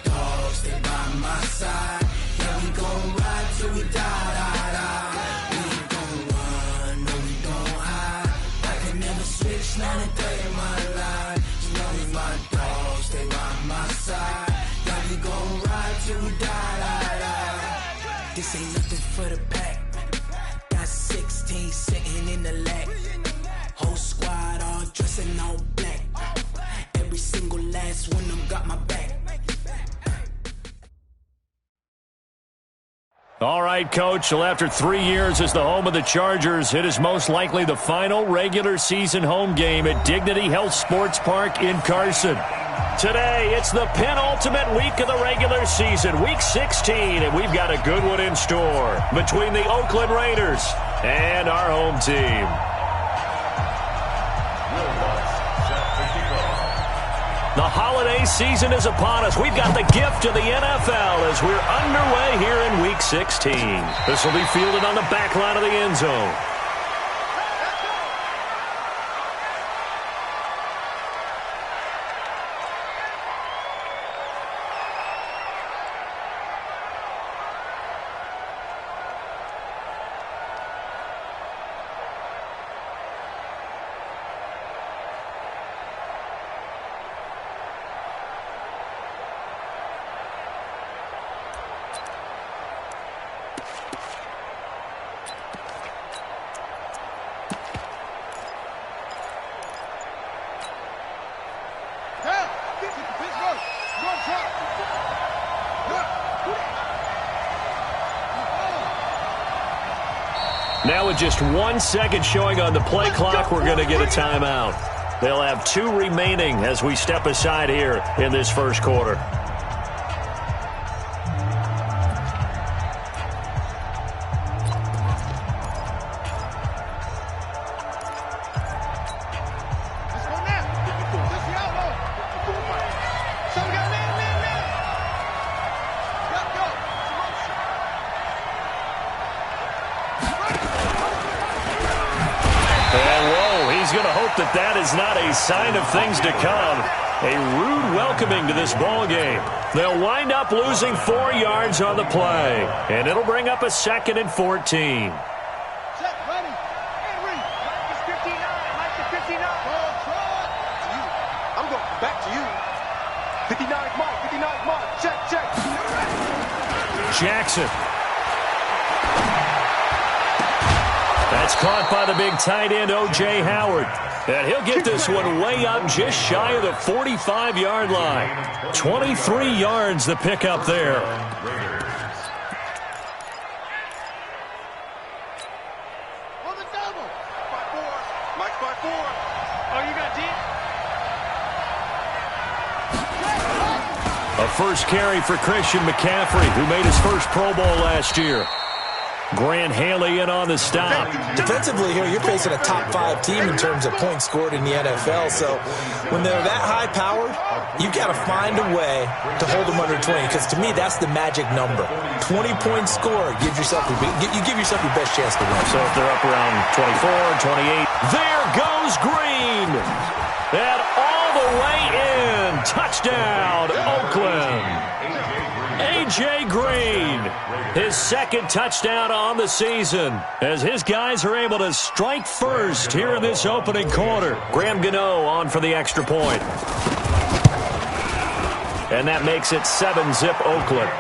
dogs, stay by my side. Yeah, we gon' ride till we die, die, die. We ain't gon' run, no, we gon' hide. I can never switch, not a day in my life. You know we my dogs, stay by my side. Yeah, we gon' ride till we die, die, die. This ain't nothing for the pack. Got 16 sitting in the lag. Whole squad all dressing all black. Every single last one of them got my back. All right, Coach. Well, after 3 years as the home of the Chargers, it is most likely the final regular season home game at Dignity Health Sports Park in Carson. Today, it's the penultimate week of the regular season, Week 16, and we've got a good one in store between the Oakland Raiders and our home team. The holiday season is upon us. We've got the gift of the NFL as we're underway here in Week 16. This will be fielded on the back line of the end zone. Now with just 1 second showing on the play clock, we're going to get a timeout. They'll have 2 remaining as we step aside here in this first quarter. That is not a sign of things to come. A rude welcoming to this ball game. They'll wind up losing 4 yards on the play, and it'll bring up a 2nd and 14. Set, ready, and read. Mike is 59. Mike is 59. I'm going back to you. 59 Mike. 59 Mike. Check, check. Jackson. That's caught by the big tight end, O.J. Howard. And he'll get this one way up just shy of the 45-yard line. 23 yards the pickup there. On the double. 5-4. Mike 5-4. Oh, you got deep? A first carry for Christian McCaffrey, who made his first Pro Bowl last year. Grant Haley in on the stop. Defensively here, you're facing a top-5 team in terms of points scored in the NFL. So when they're that high-powered, you've got to find a way to hold them under 20. Because to me, that's the magic number. 20-point score gives yourself you give yourself your best chance to win. So if they're up around 24, 28, there goes Green. And all the way in. Touchdown, Oakland. A.J. Green, his 2nd touchdown on the season, as his guys are able to strike first here in this opening quarter. Graham Gano on for the extra point. And that makes it 7-zip Oakland.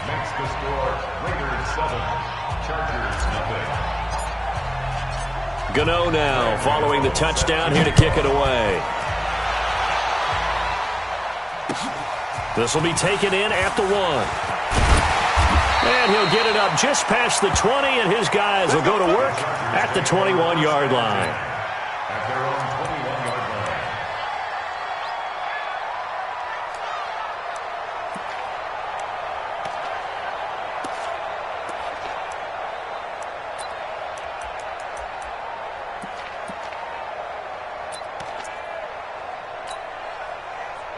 Makes the score Raiders 7, Chargers 0. Gano now following the touchdown here to kick it away. This will be taken in at the 1. And he'll get it up just past the 20, and his guys will go to work at the 21-yard line. At their own 21-yard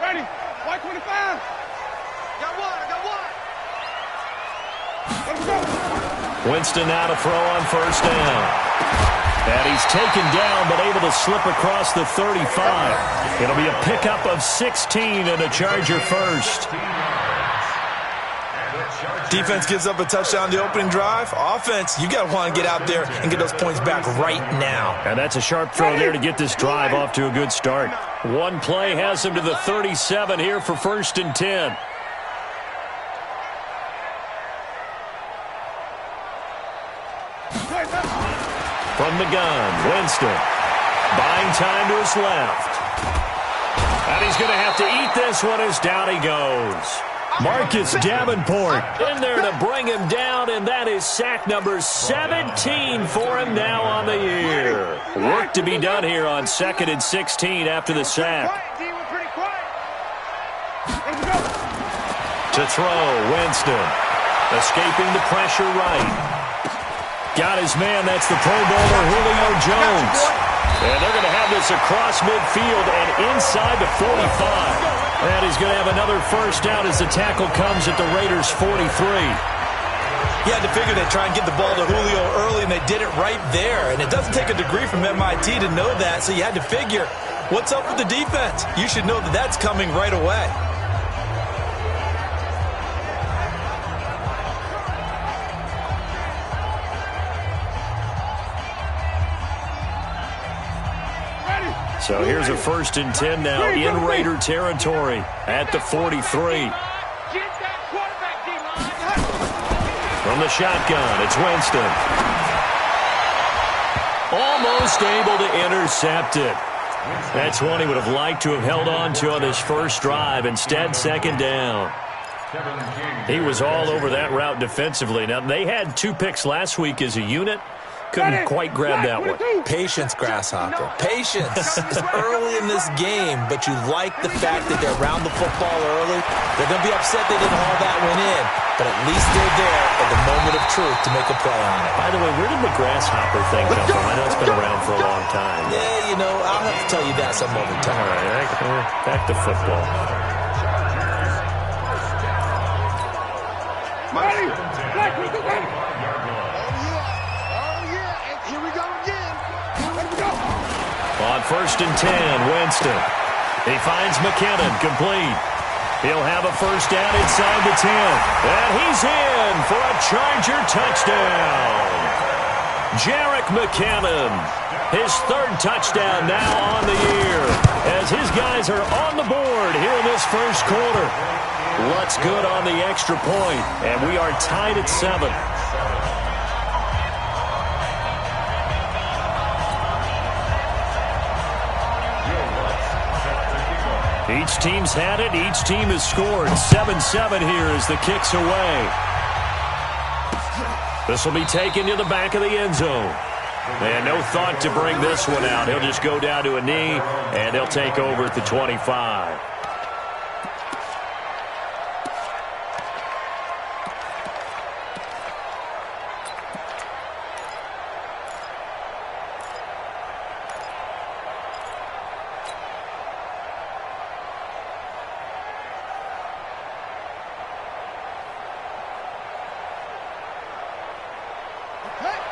line. Ready. White 25. Got one. I got one. Let's go. Winston now to throw on first down. And he's taken down, but able to slip across the 35. It'll be a pickup of 16 and a Charger first. Defense gives up a touchdown the opening drive. Offense, you got to want to get out there and get those points back right now. And that's a sharp throw there to get this drive off to a good start. One play has him to the 37 here for 1st and 10. From the gun, Winston. Buying time to his left. And he's going to have to eat this one as down he goes. Marcus Davenport in there to bring him down, and that is sack number 17 for him now on the year. Work to be done here on 2nd and 16 after the sack. To throw, Winston. Escaping the pressure right. Got his man, that's the Pro Bowler Julio Jones. And they're going to have this across midfield and inside the 45. And he's going to have another first down as the tackle comes at the Raiders' 43. You had to figure they'd try and get the ball to Julio early, and they did it right there. And it doesn't take a degree from MIT to know that, so you had to figure, what's up with the defense? You should know that that's coming right away. So here's a 1st and 10 now in Raider territory at the 43. From the shotgun, it's Winston. Almost able to intercept it. That's one he would have liked to have held on to on his first drive. Instead, 2nd down. He was all over that route defensively. Now, they had 2 picks last week as a unit. Couldn't quite grab that one. Patience, Grasshopper. Patience. It's early in this game, but you like the fact that they're around the football early. They're going to be upset they didn't haul that one in, but at least they're there at the moment of truth to make a play on it. By the way, where did the Grasshopper thing come from? I know it's been around for a long time. Yeah, you know, I'll have to tell you that some other time. All right, back to football. On 1st and 10, Winston. He finds McKinnon, complete. He'll have a first down inside the 10. And he's in for a Charger touchdown. Jerick McKinnon, his 3rd touchdown now on the year, as his guys are on the board here in this first quarter. What's good on the extra point, and we are tied at 7. Each team's had it. Each team has scored. 7-7 here as the kick's away. This will be taken to the back of the end zone. And no thought to bring this one out. He'll just go down to a knee, and they'll take over at the 25.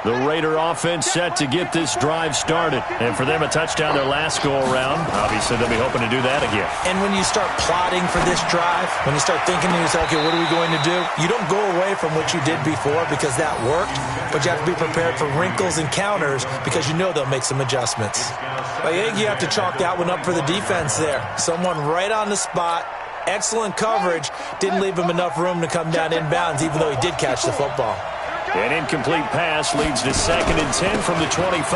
The Raider offense set to get this drive started. And for them, a touchdown their last go-around. Obviously, they'll be hoping to do that again. And when you start plotting for this drive, when you start thinking to yourself, okay, what are we going to do? You don't go away from what you did before because that worked, but you have to be prepared for wrinkles and counters because you know they'll make some adjustments. I think you have to chalk that one up for the defense there. Someone right on the spot. Excellent coverage. Didn't leave him enough room to come down inbounds, even though he did catch the football. An incomplete pass leads to 2nd and 10 from the 25.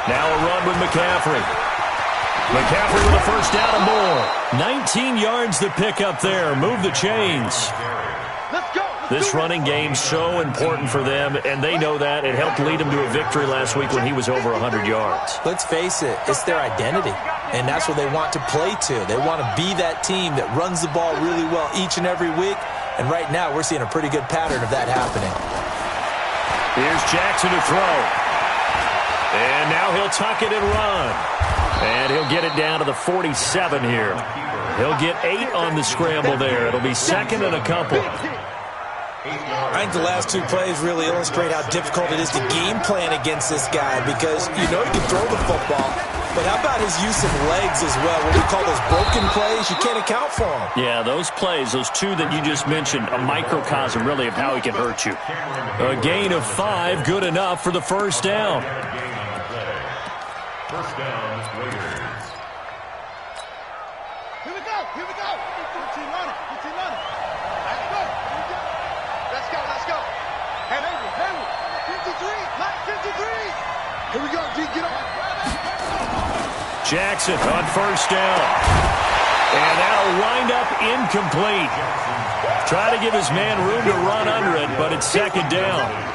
Now a run with McCaffrey. McCaffrey with a first down and more. 19 yards to pick up there. Move the chains. This running game's so important for them, and they know that. It helped lead them to a victory last week when he was over 100 yards. Let's face it, it's their identity, and that's what they want to play to. They want to be that team that runs the ball really well each and every week, and right now we're seeing a pretty good pattern of that happening. Here's Jackson to throw. And now he'll tuck it and run. And he'll get it down to the 47 here. He'll get 8 on the scramble there. It'll be 2nd and a couple. I think the last two plays really illustrate how difficult it is to game plan against this guy because you know he can throw the football, but how about his use of legs as well? What we call those broken plays, you can't account for them. Yeah, those plays, those two that you just mentioned, a microcosm really of how he can hurt you. A gain of 5, good enough for the first down. First down, Raiders. Here we go. Good team running. That's good. Let's go. Hayward. 53, Mike 53. Here we go, D, get on. Jackson on first down. And that'll wind up incomplete. Try to give his man room to run under it, but it's second down.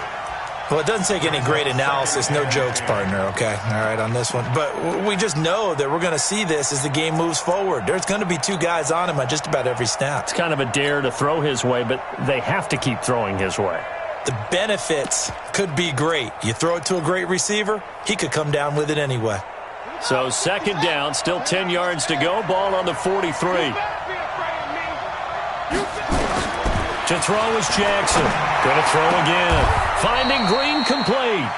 Well, it doesn't take any great analysis, no jokes, partner, okay? All right, on this one. But we just know that we're going to see this as the game moves forward. There's going to be 2 guys on him on just about every snap. It's kind of a dare to throw his way, but they have to keep throwing his way. The benefits could be great. You throw it to a great receiver, he could come down with it anyway. So second down, still 10 yards to go. Ball on the 43. To throw is Jackson. Going to throw again. Finding Green complete.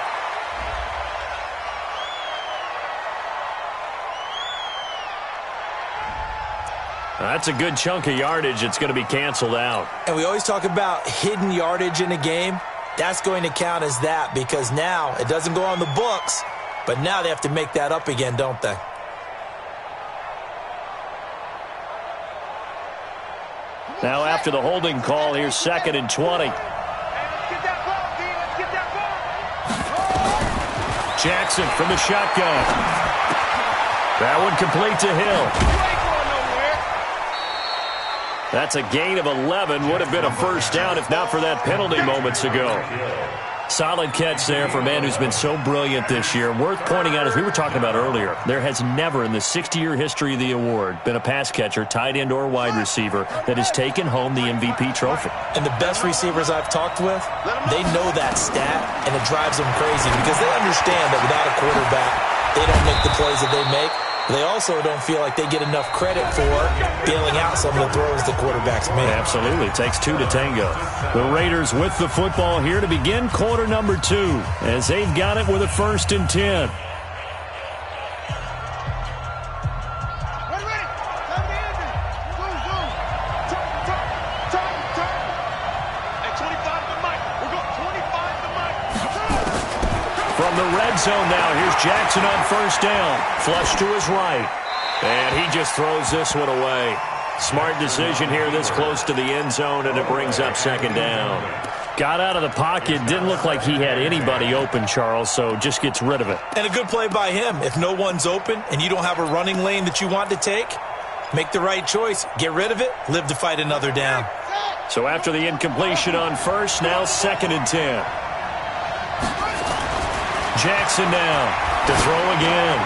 That's a good chunk of yardage. It's going to be canceled out. And we always talk about hidden yardage in a game. That's going to count as that because now it doesn't go on the books, but now they have to make that up again, don't they? Now after the holding call, here's 2nd and 20. Jackson from the shotgun. That one complete to Hill. That's a gain of 11. Would have been a first down if not for that penalty moments ago. Solid catch there for a man who's been so brilliant this year. Worth pointing out, as we were talking about earlier, there has never in the 60-year history of the award been a pass catcher, tight end, or wide receiver that has taken home the MVP trophy. And the best receivers I've talked with, they know that stat, and it drives them crazy because they understand that without a quarterback, they don't make the plays that they make. They also don't feel like they get enough credit for bailing out some of the throws the quarterbacks make. Absolutely. It takes 2 to tango. The Raiders with the football here to begin quarter number 2 as they've got it with a 1st and 10. From the red zone now, here's Jackson on first down. Flush to his right. And he just throws this one away. Smart decision here this close to the end zone, and it brings up 2nd down. Got out of the pocket. Didn't look like he had anybody open, Charles, so just gets rid of it. And a good play by him. If no one's open and you don't have a running lane that you want to take, make the right choice. Get rid of it. Live to fight another down. So after the incompletion on first, now 2nd and 10. Jackson now to throw again.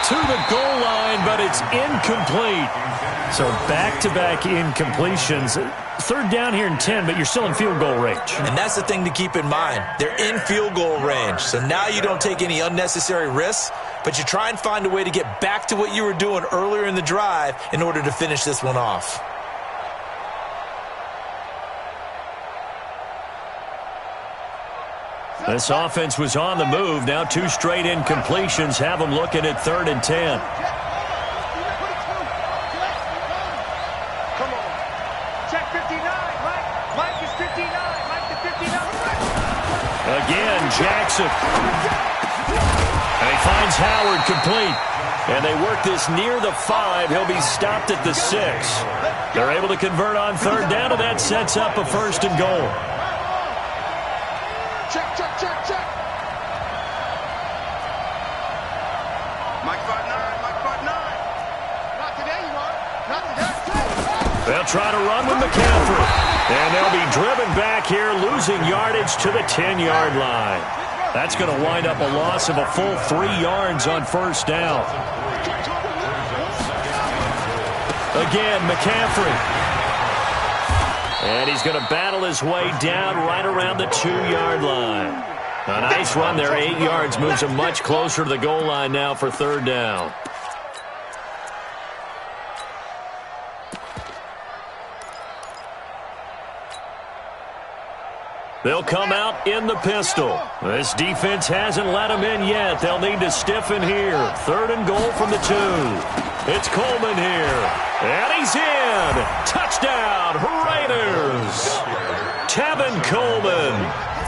To the goal line, but it's incomplete. So back-to-back incompletions. 3rd down here and 10, but you're still in field goal range. And that's the thing to keep in mind. They're in field goal range. So now you don't take any unnecessary risks, but you try and find a way to get back to what you were doing earlier in the drive in order to finish this one off. This offense was on the move. Now 2 straight incompletions have them looking at 3rd and 10. Come on. Check 59. Mike is 59. Mike is 59. Again, Jackson. And he finds Howard complete. And they work this near the 5. He'll be stopped at the 6. They're able to convert on 3rd down, and that sets up a 1st and goal. Check. Mike 5'9". Not today, you are. Not today. They'll try to run with McCaffrey. And they'll be driven back here, losing yardage to the 10-yard line. That's going to wind up a loss of a full 3 yards on 1st down. Again, McCaffrey. And he's going to battle his way down right around the 2-yard line. A nice run there, 8 yards, moves him much closer to the goal line now for 3rd down. They'll come out in the pistol. This defense hasn't let them in yet. They'll need to stiffen here. 3rd and goal from the 2. It's Coleman here. And he's in. Touchdown, Raiders. Tevin Coleman.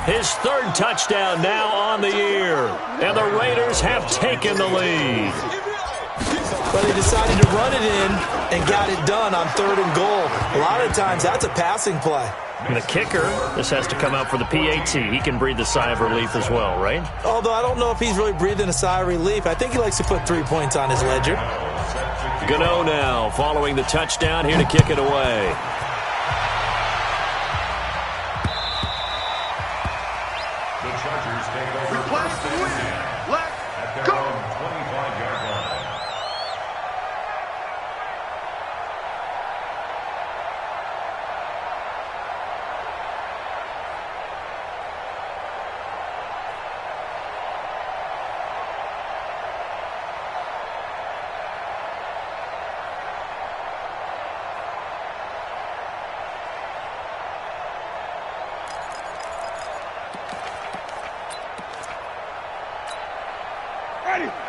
His 3rd touchdown now on the year. And the Raiders have taken the lead. But he decided to run it in and got it done on 3rd and goal. A lot of times that's a passing play. And the kicker, this has to come out for the PAT. He can breathe a sigh of relief as well, right? Although I don't know if he's really breathing a sigh of relief. I think he likes to put 3 points on his ledger. Gano now following the touchdown here to kick it away. The Chargers take over first and 10 at their own 25-yard line.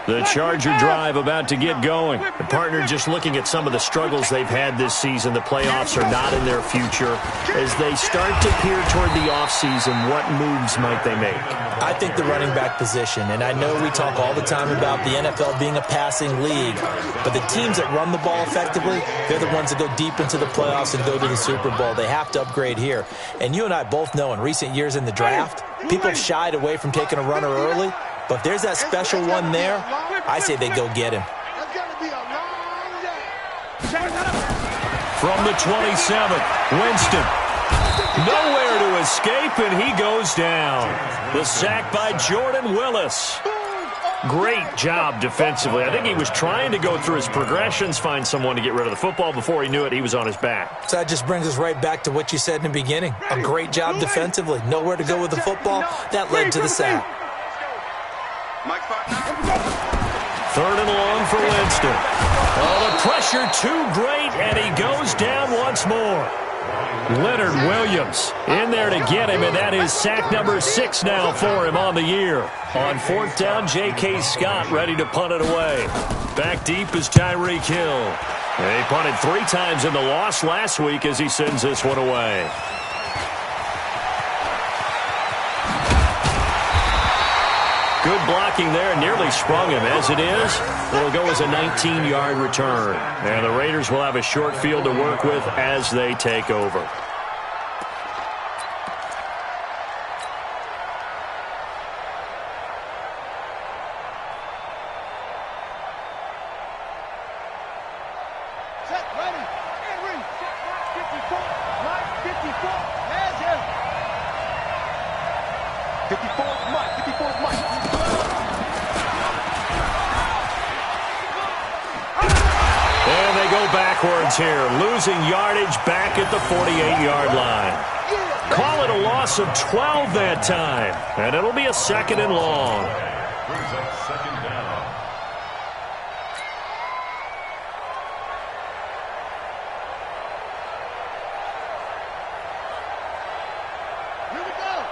The Charger drive about to get going. The partner just looking at some of the struggles they've had this season. The playoffs are not in their future. As they start to peer toward the offseason, what moves might they make? I think the running back position, and I know we talk all the time about the NFL being a passing league, but the teams that run the ball effectively, they're the ones that go deep into the playoffs and go to the Super Bowl. They have to upgrade here. And you and I both know in recent years in the draft, people have shied away from taking a runner early. But if there's that special one there, I say they go get him. From the 27, Winston. Nowhere to escape, and he goes down. The sack by Jordan Willis. Great job defensively. I think he was trying to go through his progressions, find someone to get rid of the football. Before he knew it, he was on his back. So that just brings us right back to what you said in the beginning. A great job defensively. Nowhere to go with the football. That led to the sack. 3rd and long for Winston. Oh, the pressure too great, and he goes down once more. Leonard Williams in there to get him, and that is sack number 6 now for him on the year. On 4th down, J.K. Scott ready to punt it away. Back deep is Tyreek Hill. He punted 3 times in the loss last week as he sends this one away. Good blocking there, nearly sprung him. As it is, it'll go as a 19-yard return. And the Raiders will have a short field to work with as they take over. Set, ready, and ring. 54, Mike, 54, hands in. 54 is Mike, 54 is Mike. And they go backwards here, losing yardage back at the 48-yard line. Call it a loss of 12 that time, and it'll be a 2nd and long. Brings up 2nd down. Here we go.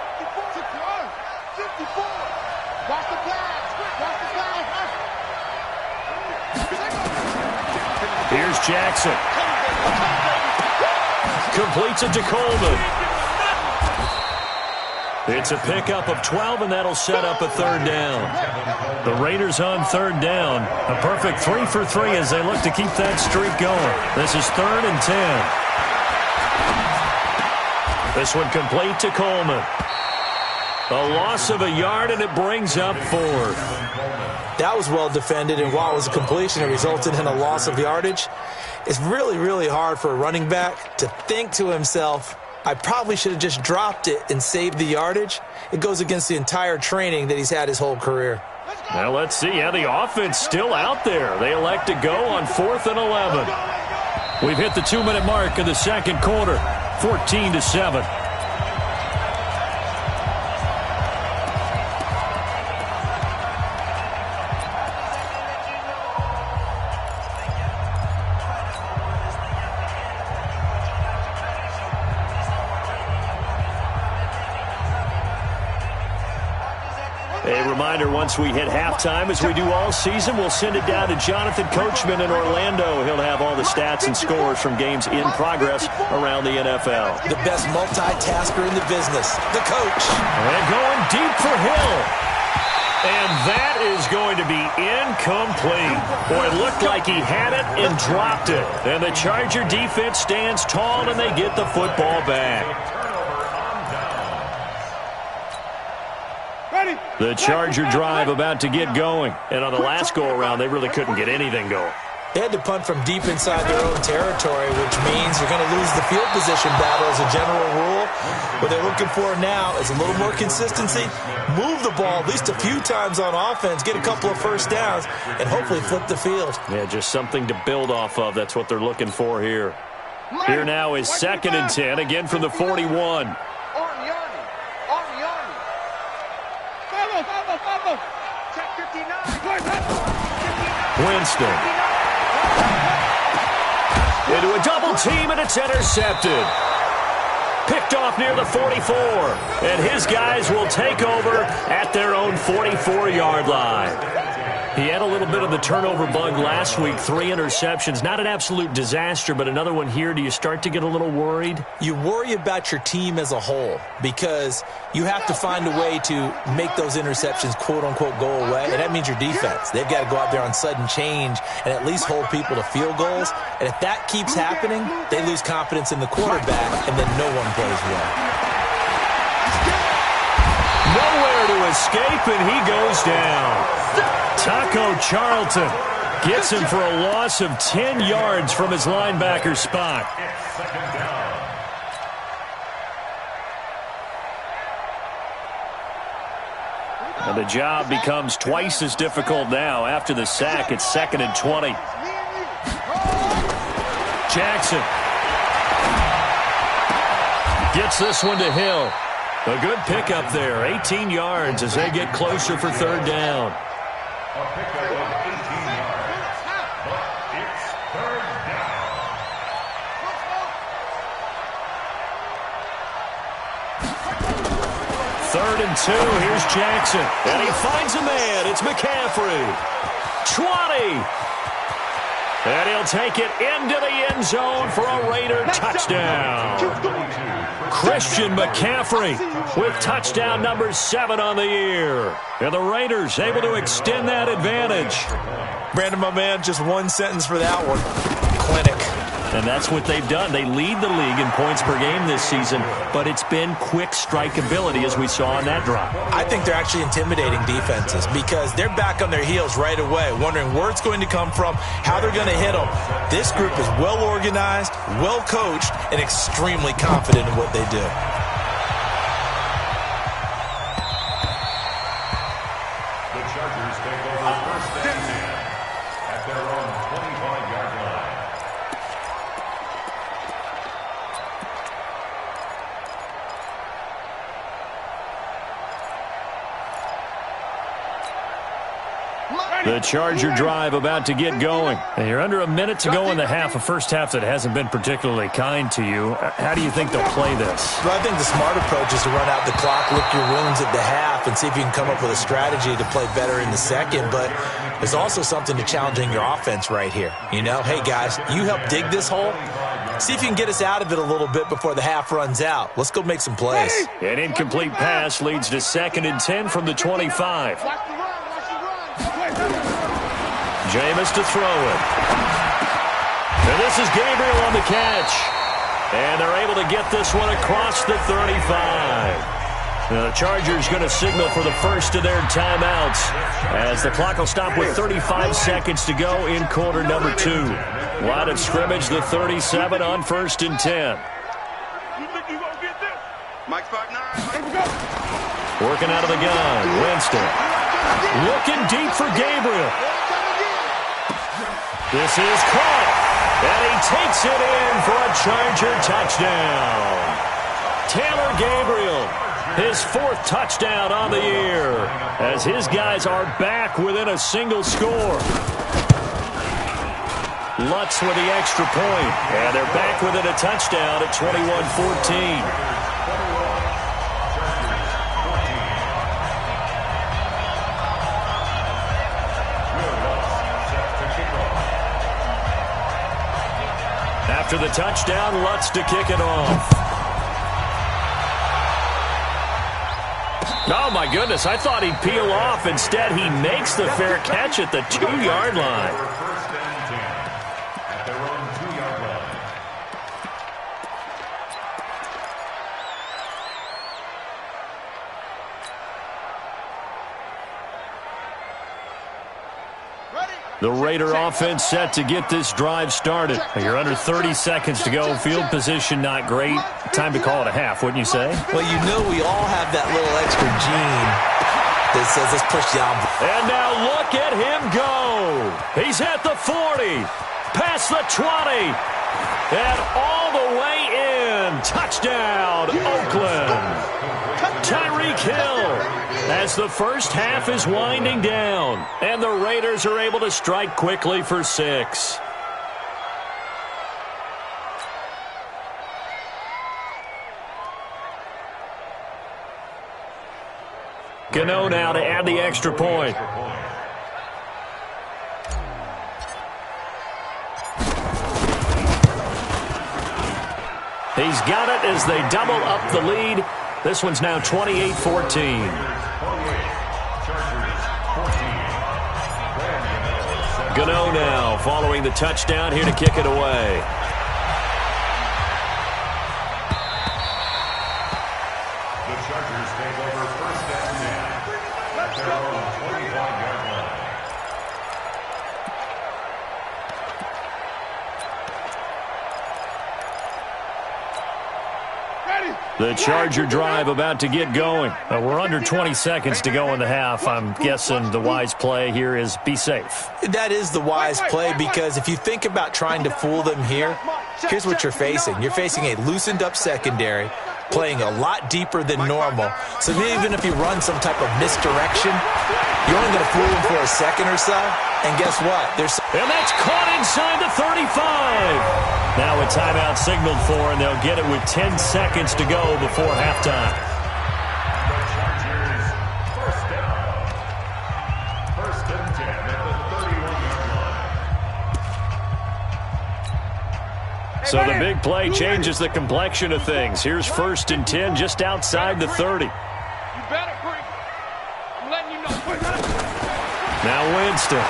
54. Watch the flags. Watch the flags. Here's Jackson. Completes it to Coleman. It's a pickup of 12, and that'll set up a 3rd down. The Raiders on 3rd down. A perfect 3 for 3 as they look to keep that streak going. This is 3rd and 10. This one complete to Coleman. A loss of a yard, and it brings up 4th. That was well defended, and while it was a completion, it resulted in a loss of yardage. It's really, really hard for a running back to think to himself, I probably should have just dropped it and saved the yardage. It goes against the entire training that he's had his whole career. Now let's see how the offense still out there. They elect to go on 4th and 11. We've hit the 2-minute mark in the 2nd quarter, 14-7. reminder, once we hit halftime, as we do all season, we'll send it down to Jonathan Coachman in Orlando. He'll have all the stats and scores from games in progress around the NFL. The best multitasker in the business, the coach. And going deep for Hill. And that is going to be incomplete. Boy, it looked like he had it and dropped it. And the Charger defense stands tall, and they get the football back. The Charger drive about to get going. And on the last go-around, they really couldn't get anything going. They had to punt from deep inside their own territory, which means you're going to lose the field position battle as a general rule. What they're looking for now is a little more consistency, move the ball at least a few times on offense, get a couple of first downs, and hopefully flip the field. Yeah, just something to build off of. That's what they're looking for here. Here now is 2nd and 10, again from the 41. Winston. Into a double team, and it's intercepted. Picked off near the 44. And his guys will take over at their own 44-yard line. He had a little bit of the turnover bug last week, 3 interceptions. Not an absolute disaster, but another one here. Do you start to get a little worried? You worry about your team as a whole because you have to find a way to make those interceptions, quote-unquote, go away, and that means your defense. They've got to go out there on sudden change and at least hold people to field goals. And if that keeps happening, they lose confidence in the quarterback, and then no one plays well. Nowhere to escape, and he goes down. Taco Charlton gets him for a loss of 10 yards from his linebacker spot. And the job becomes twice as difficult now. After the sack, it's 2nd and 20. Jackson gets this one to Hill. A good pickup there, 18 yards as they get closer for 3rd down. A pickup of 18 yards, but it's 3rd down. 3rd and 2, here's Jackson. And he finds a man, it's McCaffrey. 20. And he'll take it into the end zone for a Raider touchdown. Christian McCaffrey with touchdown number 7 on the year. And the Raiders able to extend that advantage. Brandon, my man, just one sentence for that one. Clinic. And that's what they've done. They lead the league in points per game this season, but it's been quick strike ability as we saw on that drive. I think they're actually intimidating defenses because they're back on their heels right away, wondering where it's going to come from, how they're going to hit them. This group is well organized, well coached, and extremely confident in what they do. The Chargers take over 1st and 10 at their own 25-yard line. The Charger drive about to get going. And you're under a minute to go in the half, a first half that hasn't been particularly kind to you. How do you think they'll play this? Well, I think the smart approach is to run out the clock, lick your wounds at the half, and see if you can come up with a strategy to play better in the second. But there's also something to challenging your offense right here. You know, hey, guys, you help dig this hole. See if you can get us out of it a little bit before the half runs out. Let's go make some plays. An incomplete pass leads to 2nd and 10 from the 25. Jameis to throw it. And this is Gabriel on the catch. And they're able to get this one across the 35. Now the Chargers going to signal for the first of their timeouts as the clock will stop with 35 seconds to go in quarter number 2. Line of scrimmage, the 37 on 1st and 10. Working out of the gun, Winston. Looking deep for Gabriel. This is caught. And he takes it in for a Charger touchdown. Taylor Gabriel, his 4th touchdown on the year, as his guys are back within a single score. Lutz with the extra point, and they're back within a touchdown at 21-14. After the touchdown, Lutz to kick it off. Oh, my goodness. I thought he'd peel off. Instead, he makes the fair catch at the 2-yard line. First and 10 at their own 2-yard line. The Raider offense set to get this drive started. You're under 30 seconds to go. Field position not great. Time to call it a half, wouldn't you say? Well, you know we all have that little extra gene that says let's push the envelope. And now look at him go. He's at the 40, past the 20, and all the way in. Touchdown, Oakland. Tyreek Hill, as the first half is winding down, and the Raiders are able to strike quickly for 6. Gano now to add the extra point. He's got it as they double up the lead. This one's now 28-14. Gano now following the touchdown here to kick it away. The Chargers take over first and 10 at their own 25-yard line. The Charger drive about to get going. We're under 20 seconds to go in the half. I'm guessing the wise play here is be safe. That is the wise play, because if you think about trying to fool them here, here's what you're facing. You're facing a loosened up secondary, playing a lot deeper than normal. So even if you run some type of misdirection, you're only going to fool them for a second or so. And guess what? And that's caught inside the 35. Now a timeout signaled for, and they'll get it with 10 seconds to go before halftime. The Chargers first down. First and 10 at the 31-yard line. So the big play changes the complexion of things. Here's first and 10 just outside the 30. You better break. I'm letting you know. Now Winston.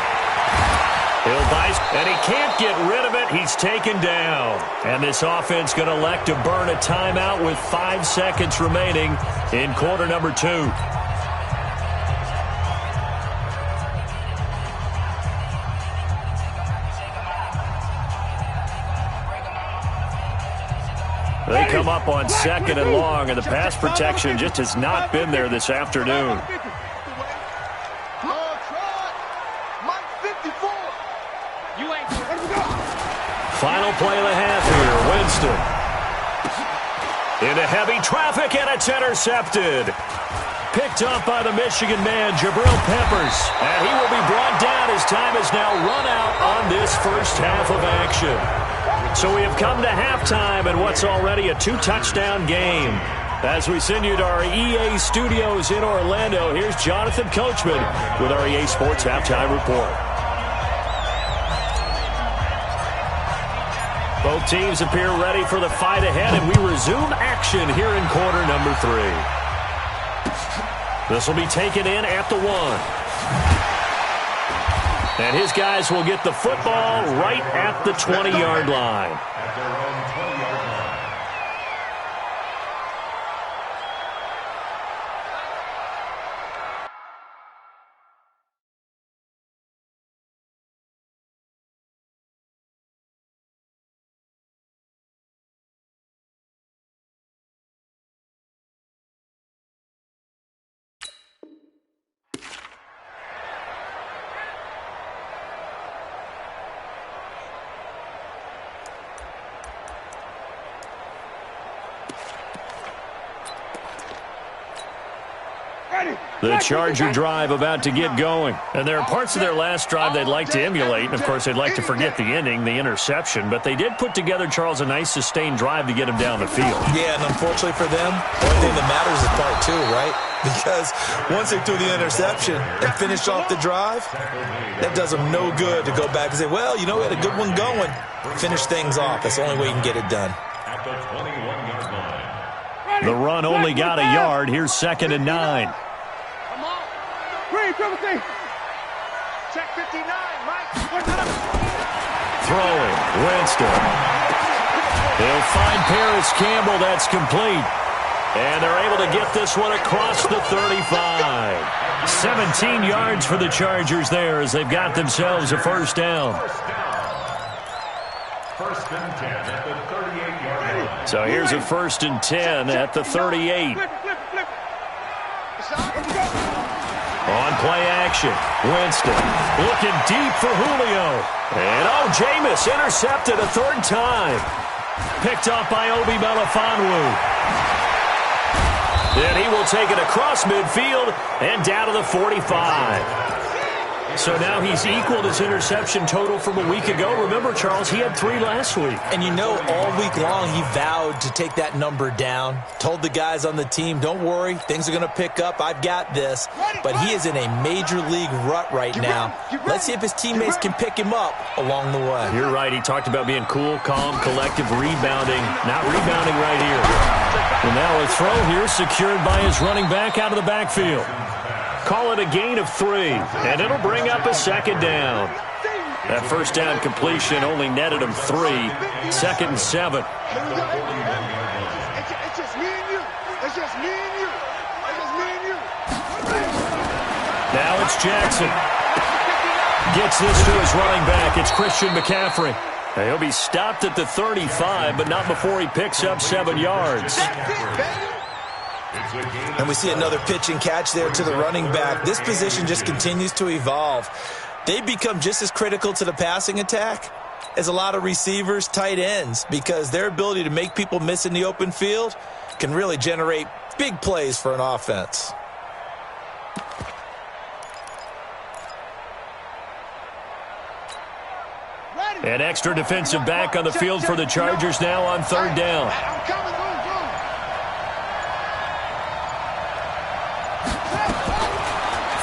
He'll dice, and he can't get rid of it. He's taken down. And this offense going to elect to burn a timeout with 5 seconds remaining in quarter number 2. They come up on second and long, and the pass protection just has not been there this afternoon. Final play of the half here, Winston. Into heavy traffic, and it's intercepted. Picked up by the Michigan man, Jabril Peppers. And he will be brought down as time is now run out on this first half of action. So we have come to halftime in what's already a 2-touchdown game. As we send you to our EA studios in Orlando, here's Jonathan Coachman with our EA Sports Halftime Report. Both teams appear ready for the fight ahead, and we resume action here in quarter number 3. This will be taken in at the 1. And his guys will get the football right at the 20-yard line. At their own 20-yard line. The Charger drive about to get going. And there are parts of their last drive they'd like to emulate. And, of course, they'd like to forget the ending, the interception. But they did put together, Charles, a nice sustained drive to get him down the field. Yeah, and unfortunately for them, the only thing that matters is part two, right? Because once they threw the interception and finished off the drive, that does them no good to go back and say, well, you know, we had a good one going. Finish things off. That's the only way you can get it done. At the 21-yard line. The run only got a yard. Here's 2nd and 9. Come on. Green, triple T. Check 59, Mike. Throwing, Winston. He'll find Paris Campbell. That's complete. And they're able to get this one across the 35. 17 yards for the Chargers there as they've got themselves a first down. First and 10 at the 38-yard line. So here's a 1st and 10 at the 38. On play action, Winston looking deep for Julio. And Jameis intercepted a 3rd time. Picked off by Obi Melifonwu. And he will take it across midfield and down to the 45. So now he's equaled his interception total from a week ago. Remember, Charles, he had 3 last week. And you know, all week long he vowed to take that number down. Told the guys on the team, don't worry, things are going to pick up. I've got this. But he is in a major league rut right now. Let's see if his teammates can pick him up along the way. You're right. He talked about being cool, calm, collective, rebounding. Not rebounding right here. And now a throw here secured by his running back out of the backfield. Call it a gain of 3, and it'll bring up a 2nd down. That first down completion only netted him 3. 2nd and 7. It's just me and you. It's just me and you. It's just me and you. Now it's Jackson. Gets this to his running back. It's Christian McCaffrey. He'll be stopped at the 35, but not before he picks up 7 yards. And we see another pitch and catch there to the running back. This position just continues to evolve. They become just as critical to the passing attack as a lot of receivers, tight ends, because their ability to make people miss in the open field can really generate big plays for an offense. An extra defensive back on the field for the Chargers now on 3rd down.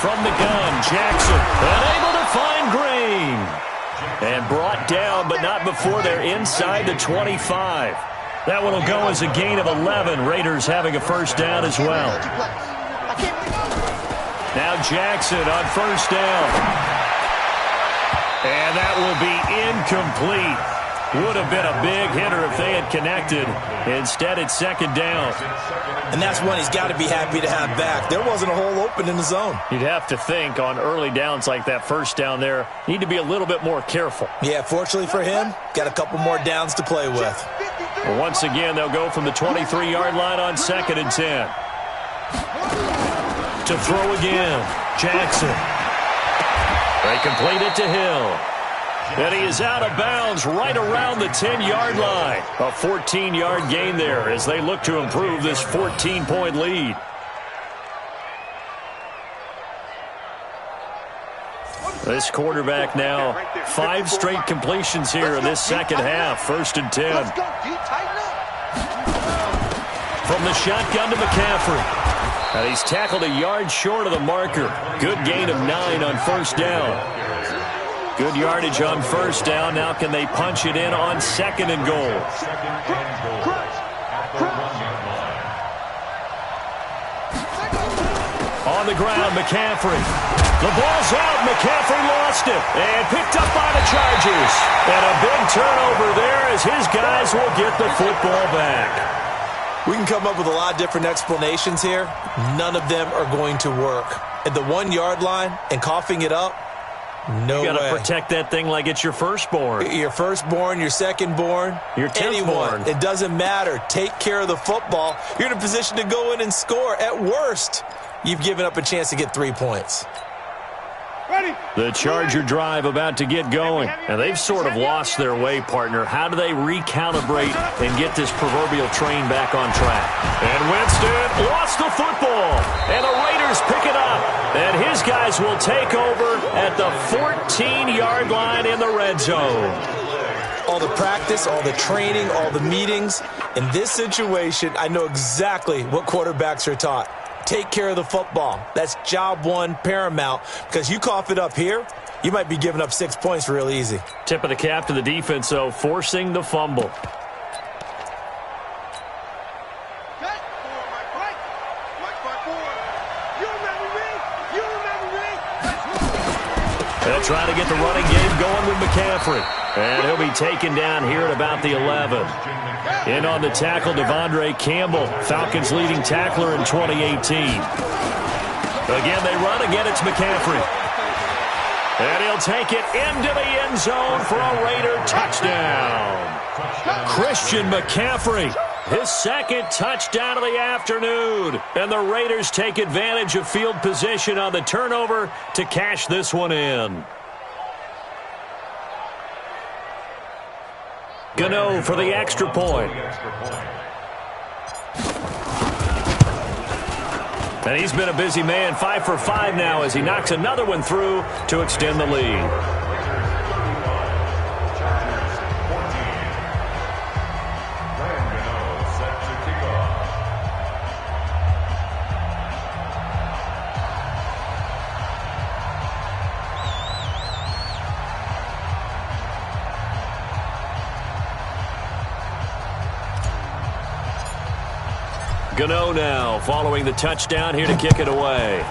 From the gun, Jackson, unable to find Green. And brought down, but not before they're inside the 25. That one will go as a gain of 11. Raiders having a first down as well. Now Jackson on 1st down. And that will be incomplete. Would have been a big hitter if they had connected. Instead, it's 2nd down. And that's one he's got to be happy to have back. There wasn't a hole open in the zone. You'd have to think on early downs like that first down there, need to be a little bit more careful. Yeah, fortunately for him, got a couple more downs to play with. Well, once again, they'll go from the 23-yard line on 2nd and 10. To throw again, Jackson. They complete it to Hill. And he is out of bounds right around the 10-yard line. A 14-yard gain there as they look to improve this 14-point lead. This quarterback now 5 straight completions here in this second half. 1st and 10. From the shotgun to McCaffrey. And he's tackled a yard short of the marker. Good gain of 9 on 1st down. Good yardage on 1st down. Now can they punch it in on 2nd and goal? On the ground, McCaffrey. The ball's out. McCaffrey lost it. And picked up by the Chargers. And a big turnover there as his guys will get the football back. We can come up with a lot of different explanations here. None of them are going to work. At the 1-yard line and coughing it up, no way. You got to protect that thing like it's your firstborn. Your firstborn, your secondborn, your anyone. It doesn't matter. Take care of the football. You're in a position to go in and score. At worst, you've given up a chance to get 3 points. The Charger drive about to get going. And they've sort of lost their way, partner. How do they recalibrate and get this proverbial train back on track? And Winston lost the football. And the Raiders pick it up. And his guys will take over at the 14-yard line in the red zone. All the practice, all the training, all the meetings. In this situation, I know exactly what quarterbacks are taught. Take care of the football. That's job one, paramount. Because you cough it up here, you might be giving up 6 points real easy. Tip of the cap to the defense, though, forcing the fumble. They'll try to get the running game going with McCaffrey. And he'll be taken down here at about the 11. In on the tackle, Devondre Campbell, Falcons' leading tackler in 2018. Again, they run. Again, it's McCaffrey. And he'll take it into the end zone for a Raider touchdown. Christian McCaffrey, his second touchdown of the afternoon. And the Raiders take advantage of field position on the turnover to cash this one in. Gano for the extra point. And he's been a busy man, 5 for 5 now as he knocks another one through to extend the lead. Gano now following the touchdown here to kick it away.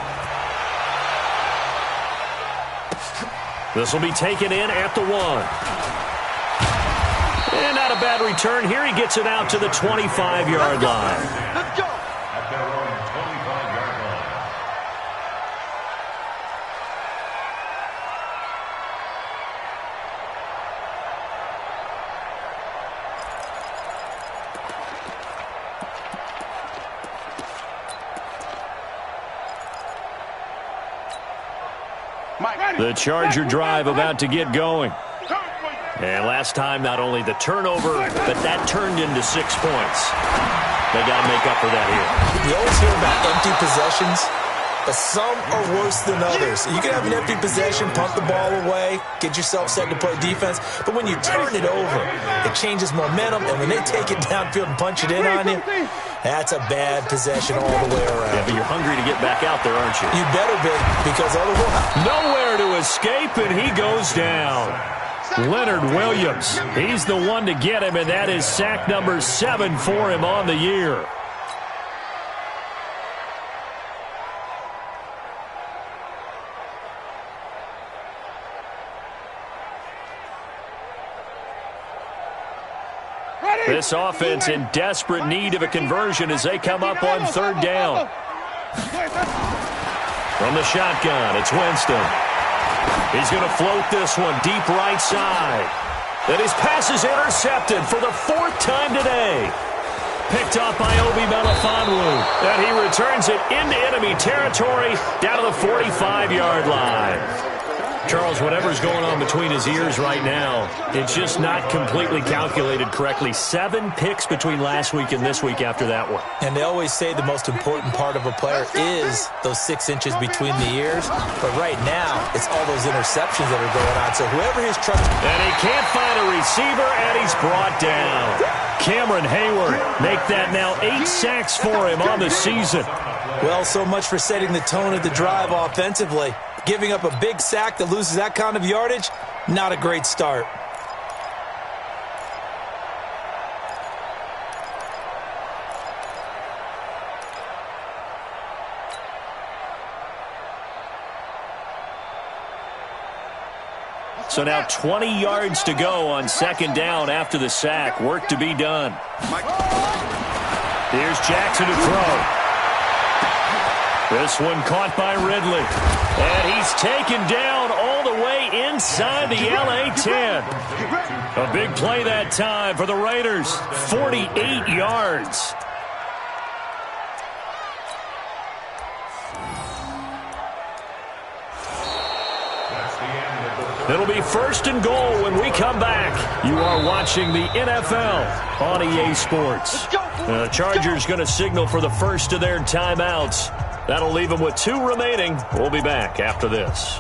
This will be taken in at the 1. And not a bad return here. He gets it out to the 25-yard line. Let's go. At their own 25-yard line. The Charger drive about to get going. And last time, not only the turnover, but that turned into 6 points. They got to make up for that here. You always hear about empty possessions, but some are worse than others. You can have an empty possession, punt the ball away, get yourself set to play defense, but when you turn it over, it changes momentum, and when they take it downfield and punch it in on you, that's a bad possession all the way around. Yeah, but you're hungry to get back out there, aren't you? You better be, because otherwise... Nowhere to escape, and he goes down. Leonard Williams, he's the one to get him, and that is sack number 7 for him on the year. This offense in desperate need of a conversion as they come up on 3rd down. From the shotgun, it's Winston. He's going to float this one deep right side. And his pass is intercepted for the 4th time today. Picked up by Obi Melifonwu. And he returns it into enemy territory down to the 45-yard line. Charles, whatever's going on between his ears right now, it's just not completely calculated correctly. 7 picks between last week and this week after that one. And they always say the most important part of a player is those 6 inches between the ears. But right now, it's all those interceptions that are going on. So whoever his trust... And he can't find a receiver, and he's brought down. Cameron Hayward make that now 8 sacks for him on the season. Well, so much for setting the tone of the drive offensively. Giving up a big sack that loses that kind of yardage, not a great start. So now 20 yards to go on 2nd down after the sack. Work to be done. Here's Jackson to throw. This one caught by Ridley. And he's taken down all the way inside the LA 10. A big play that time for the Raiders. 48 yards. It'll be 1st and goal when we come back. You are watching the NFL on EA Sports. The Chargers going to signal for the first of their timeouts. That'll leave them with 2 remaining. We'll be back after this.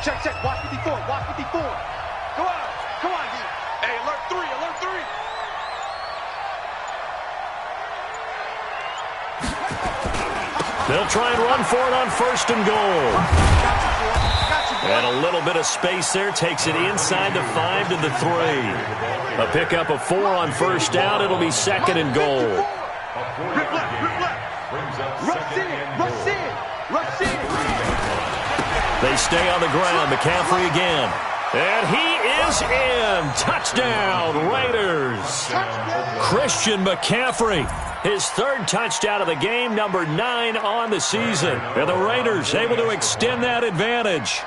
Check. Watch 54. Watch 54. Come on, D. Hey, alert 3. Alert 3. They'll try and run for it on 1st and goal. And a little bit of space there. Takes it inside the 5 to the 3. A pickup of 4 on 1st down. It'll be 2nd and goal. Rip left. Rush in. They stay on the ground. McCaffrey again. And he is in. Touchdown, Raiders. Christian McCaffrey. His 3rd touchdown of the game, number 9 on the season. And the Raiders able to extend that advantage.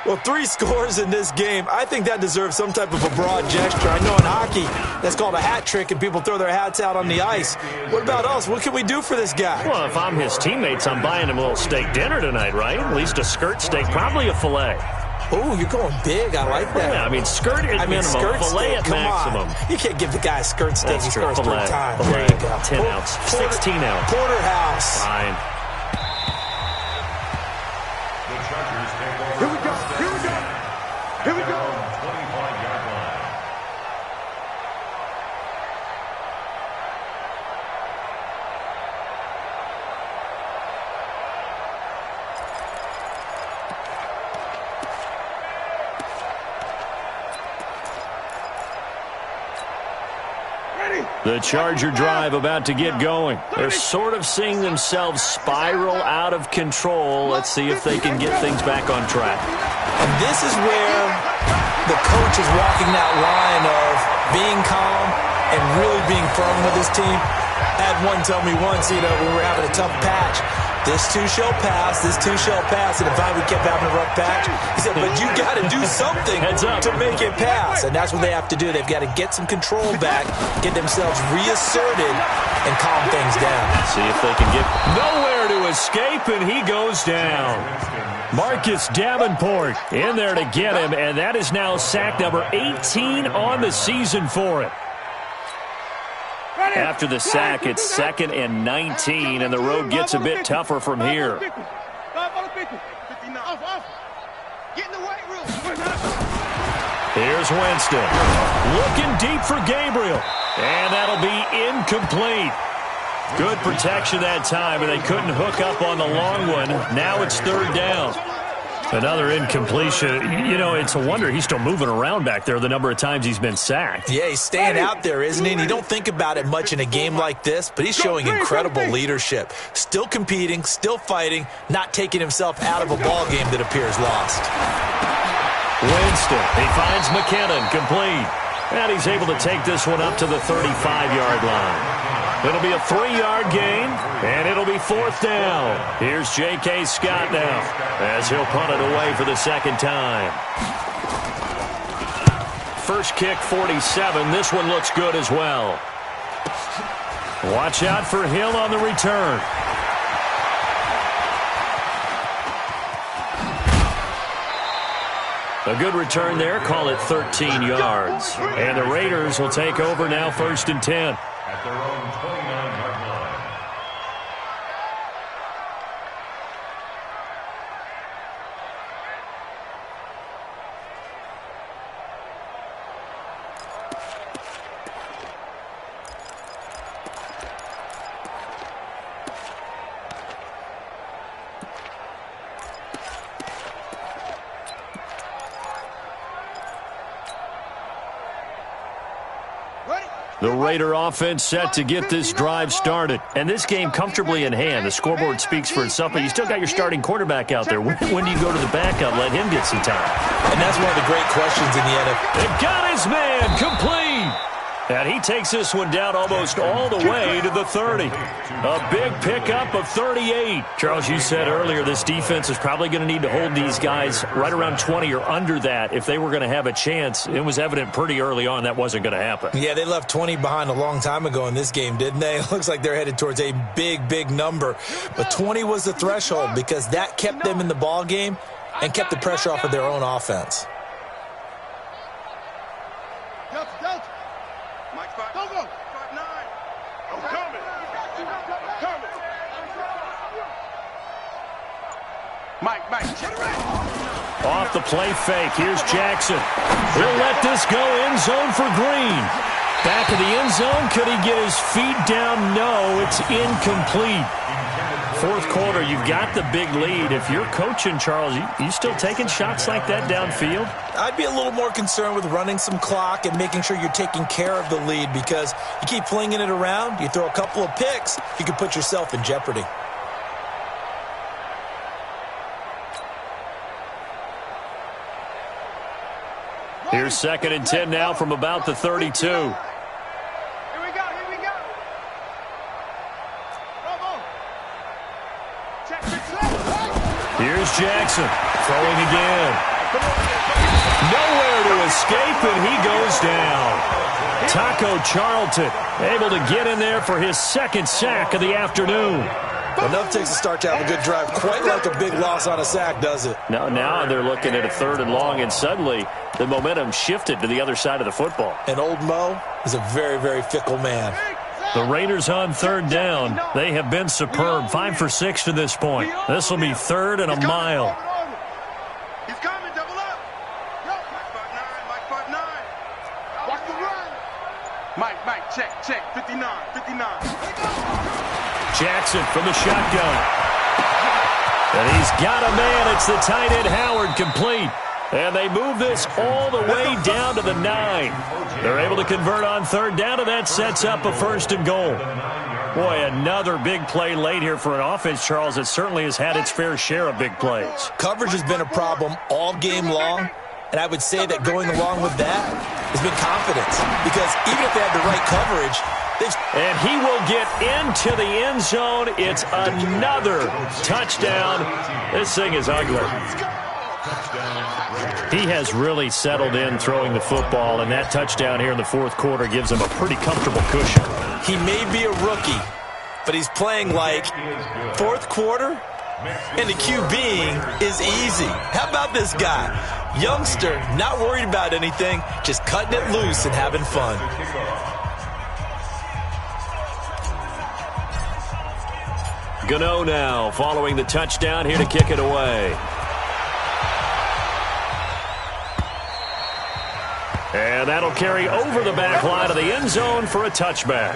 Well, 3 scores in this game. I think that deserves some type of a broad gesture. I know in hockey, that's called a hat trick, and people throw their hats out on the ice. What about us? What can we do for this guy? Well, if I'm his teammates, I'm buying him a little steak dinner tonight, right? At least a skirt steak, probably a filet. Oh, you're going big. I like that. Yeah, I mean, skirt at minimum, filet at maximum. You can't give the guy a skirt steak. That's He true. scores 3 times. Filet. There you go. 10 ounce. 16 ounce. Porterhouse. Fine. The Chargers take over. Here we go. 25-yard line. The Charger drive about to get going. They're sort of seeing themselves spiral out of control. Let's see if they can get things back on track. And this is where the coach is walking that line of being calm and really being firm with his team. I had one tell me once, when we were having a tough patch, this too shall pass, this too shall pass. And if we kept having a rough patch, he said, but you got to do something to make it pass. And that's what they have to do. They've got to get some control back, get themselves reasserted, and calm things down. See if they can get nowhere to escape, and he goes down. Marcus Davenport in there to get him, and that is now sack number 18 on the season for it. After the sack, it's 2nd and 19, and the road gets a bit tougher from here. Here's Winston. Looking deep for Gabriel, and that'll be incomplete. Good protection that time, and they couldn't hook up on the long one. Now it's 3rd down. Another incompletion. It's a wonder he's still moving around back there the number of times he's been sacked. Yeah, he's staying out there, isn't he? And you don't think about it much in a game like this, but he's showing incredible leadership. Still competing, still fighting, not taking himself out of a ball game that appears lost. Winston, he finds McKinnon, complete. And he's able to take this one up to the 35-yard line. It'll be a 3-yard gain, and it'll be 4th down. Here's J.K. Scott now, as he'll punt it away for the 2nd time. First kick, 47. This one looks good as well. Watch out for Hill on the return. A good return there. Call it 13 yards. And the Raiders will take over now, 1st and 10. At their own 29-yard line. The Raider offense set to get this drive started. And this game comfortably in hand. The scoreboard speaks for itself, but you still got your starting quarterback out there. When do you go to the backup, let him get some time? And that's one of the great questions in the NFL. It got his man complete. And he takes this one down almost all the way to the 30. A big pickup of 38. Charles, you said earlier this defense is probably going to need to hold these guys right around 20 or under that if they were going to have a chance. It was evident pretty early on that wasn't going to happen. Yeah, they left 20 behind a long time ago in this game, didn't they? It looks like they're headed towards a big, big number. But 20 was the threshold because that kept them in the ball game and kept the pressure off of their own offense. Off the play fake. Here's Jackson. He'll let this go end zone for Green. Back of the end zone. Could he get his feet down? No, it's incomplete. Fourth quarter, you've got the big lead. If you're coaching, Charles, you still taking shots like that downfield? I'd be a little more concerned with running some clock and making sure you're taking care of the lead because you keep flinging it around, you throw a couple of picks, you can put yourself in jeopardy. Here's 2nd and 10 now from about the 32. Here we go. Here's Jackson throwing again. Nowhere to escape, and he goes down. Taco Charlton able to get in there for his 2nd sack of the afternoon. Enough takes to start to have a good drive. Quite like a big loss on a sack, does it? Now they're looking at a 3rd and long, and suddenly the momentum shifted to the other side of the football. And old Mo is a very, very fickle man. The Raiders on 3rd down. They have been superb. 5 for 6 to this point. This will be 3rd and a mile. He's coming, double up. Mike 5'9", Watch the run. Mike, check. 59. Jackson from the shotgun. And he's got a man. It's the tight end Howard complete. And they move this all the way down to the 9. They're able to convert on 3rd down, and that sets up a 1st and goal. Boy, another big play late here for an offense, Charles, that certainly has had its fair share of big plays. Coverage has been a problem all game long, and I would say that going along with that has been confidence. Because even if they have the right coverage, and he will get into the end zone. It's another touchdown. This thing is ugly. He has really settled in throwing the football, and that touchdown here in the 4th quarter gives him a pretty comfortable cushion. He may be a rookie, but he's playing like 4th quarter, and the QBing is easy. How about this guy? Youngster, not worried about anything, just cutting it loose and having fun. Gano now following the touchdown here to kick it away. And that'll carry over the back line of the end zone for a touchback.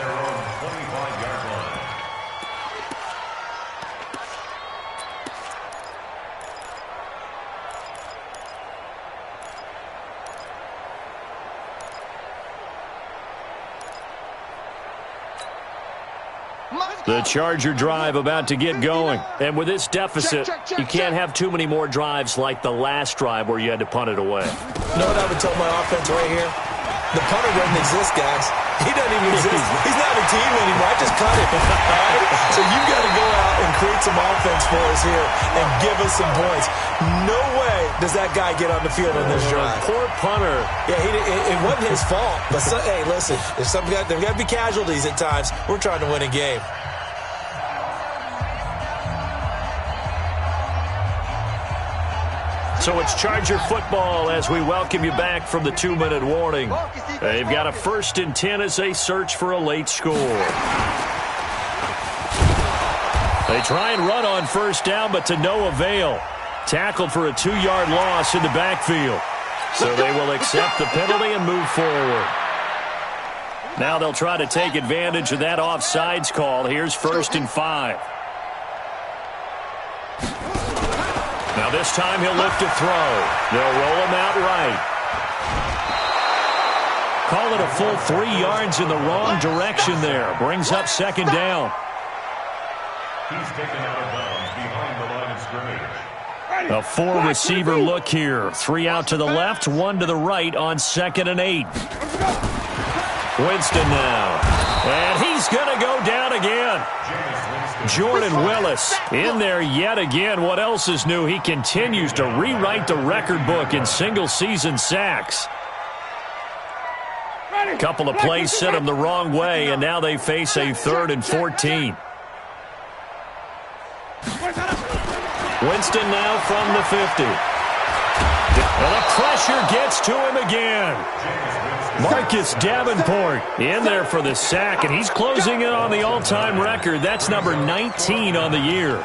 The Charger drive about to get going. And with this deficit, you can't have too many more drives like the last drive where you had to punt it away. You know what I would tell my offense right here? The punter doesn't exist, guys. He doesn't even exist. He's not a team anymore. I just cut him. All right? So you've got to go out and create some offense for us here and give us some points. No way does that guy get on the field on this drive. Poor punter. Yeah, it wasn't his fault. But, hey, listen, there's got to be casualties at times. We're trying to win a game. So it's Charger football as we welcome you back from the 2-minute warning. They've got a 1st and 10 as they search for a late score. They try and run on 1st down, but to no avail. Tackled for a 2-yard loss in the backfield. So they will accept the penalty and move forward. Now they'll try to take advantage of that offsides call. Here's 1st and 5. Now this time he'll look to throw. They'll roll him out right. Call it a full 3 yards in the wrong direction there. Brings up second down. He's taken out of bounds behind the line of scrimmage. A 4-receiver look here. 3 out to the left, 1 to the right on 2nd and 8. Winston now. And he's going to go down again. Jordan Willis in there yet again. What else is new? He continues to rewrite the record book in single-season sacks. A couple of plays sent him the wrong way, and now they face a 3rd and 14. Winston now from the 50. And the pressure gets to him again. Marcus Davenport in there for the sack, and he's closing in on the all-time record. That's number 19 on the year.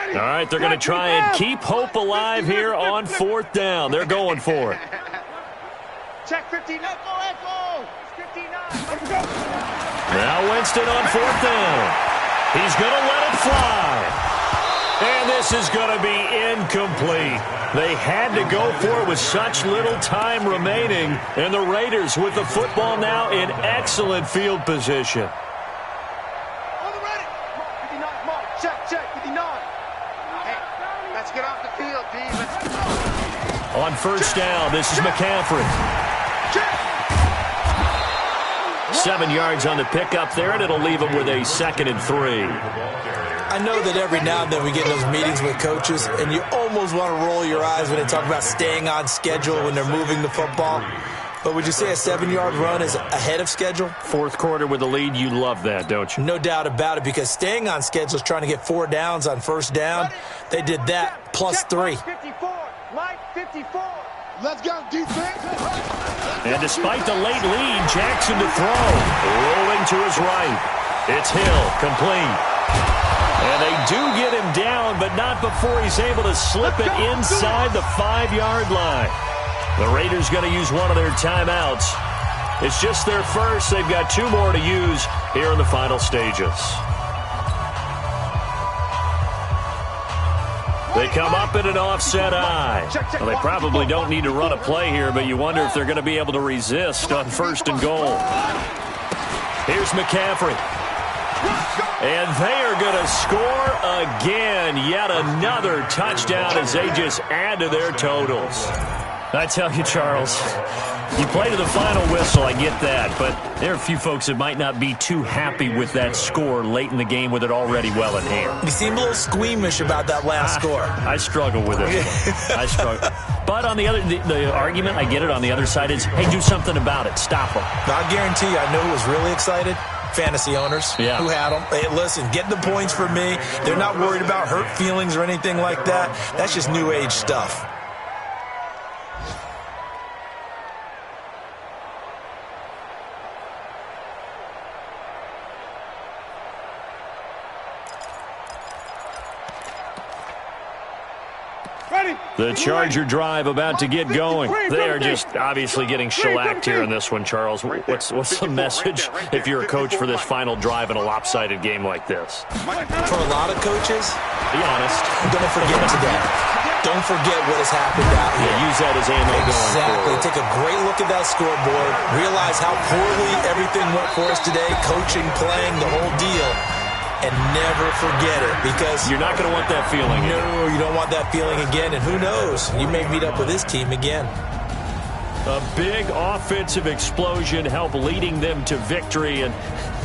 All right, they're going to try and keep hope alive here on 4th down. They're going for it. Check 59. Echo. 59. Now Winston on 4th down. He's going to let it fly. And this is going to be incomplete. They had to go for it with such little time remaining. And the Raiders with the football now in excellent field position. On the ready. 59. Mark. Check. 59. Hey, let's get off the field, D. Let's go. On 1st down, this is McCaffrey. 7 yards on the pickup there, and it'll leave him with a 2nd and 3. I know that every now and then we get in those meetings with coaches, and you almost want to roll your eyes when they talk about staying on schedule when they're moving the football. But would you say a 7-yard run is ahead of schedule? 4th quarter with the lead, you love that, don't you? No doubt about it, because staying on schedule is trying to get 4 downs on 1st down. They did that plus 3. 54. Mike 54. Let's go, defense. And despite the late lead, Jackson to throw. Rolling to his right. It's Hill, complete. And they do get him down, but not before he's able to slip it inside the 5-yard line. The Raiders going to use one of their timeouts. It's just their first. They've got 2 more to use here in the final stages. They come up in an offset eye. Well, they probably don't need to run a play here, but you wonder if they're going to be able to resist on 1st and goal. Here's McCaffrey. And they are going to score again. Yet another touchdown as they just add to their totals. I tell you, Charles, you play to the final whistle, I get that, but there are a few folks that might not be too happy with that score late in the game with it already well in hand. You seem a little squeamish about that last score. I struggle with it. I struggle. But on the argument, I get it, on the other side is, hey, do something about it. Stop them. I guarantee you, I know who was really excited. Fantasy owners who had them. Hey, listen, get the points for me. They're not worried about hurt feelings or anything like that. That's just new age stuff. The Charger drive about to get going. They are just obviously getting shellacked here in this one, Charles. What's the message if you're a coach for this final drive in a lopsided game like this? For a lot of coaches, be honest. Don't forget today. Don't forget what has happened out here. Yeah, use that as ammo exactly. going forward. Take a great look at that scoreboard. Realize how poorly everything went for us today. Coaching, playing, the whole deal. And never forget it, because you're not going to want that feeling again. No, you don't want that feeling again, and who knows? You may meet up with this team again. A big offensive explosion helped leading them to victory, and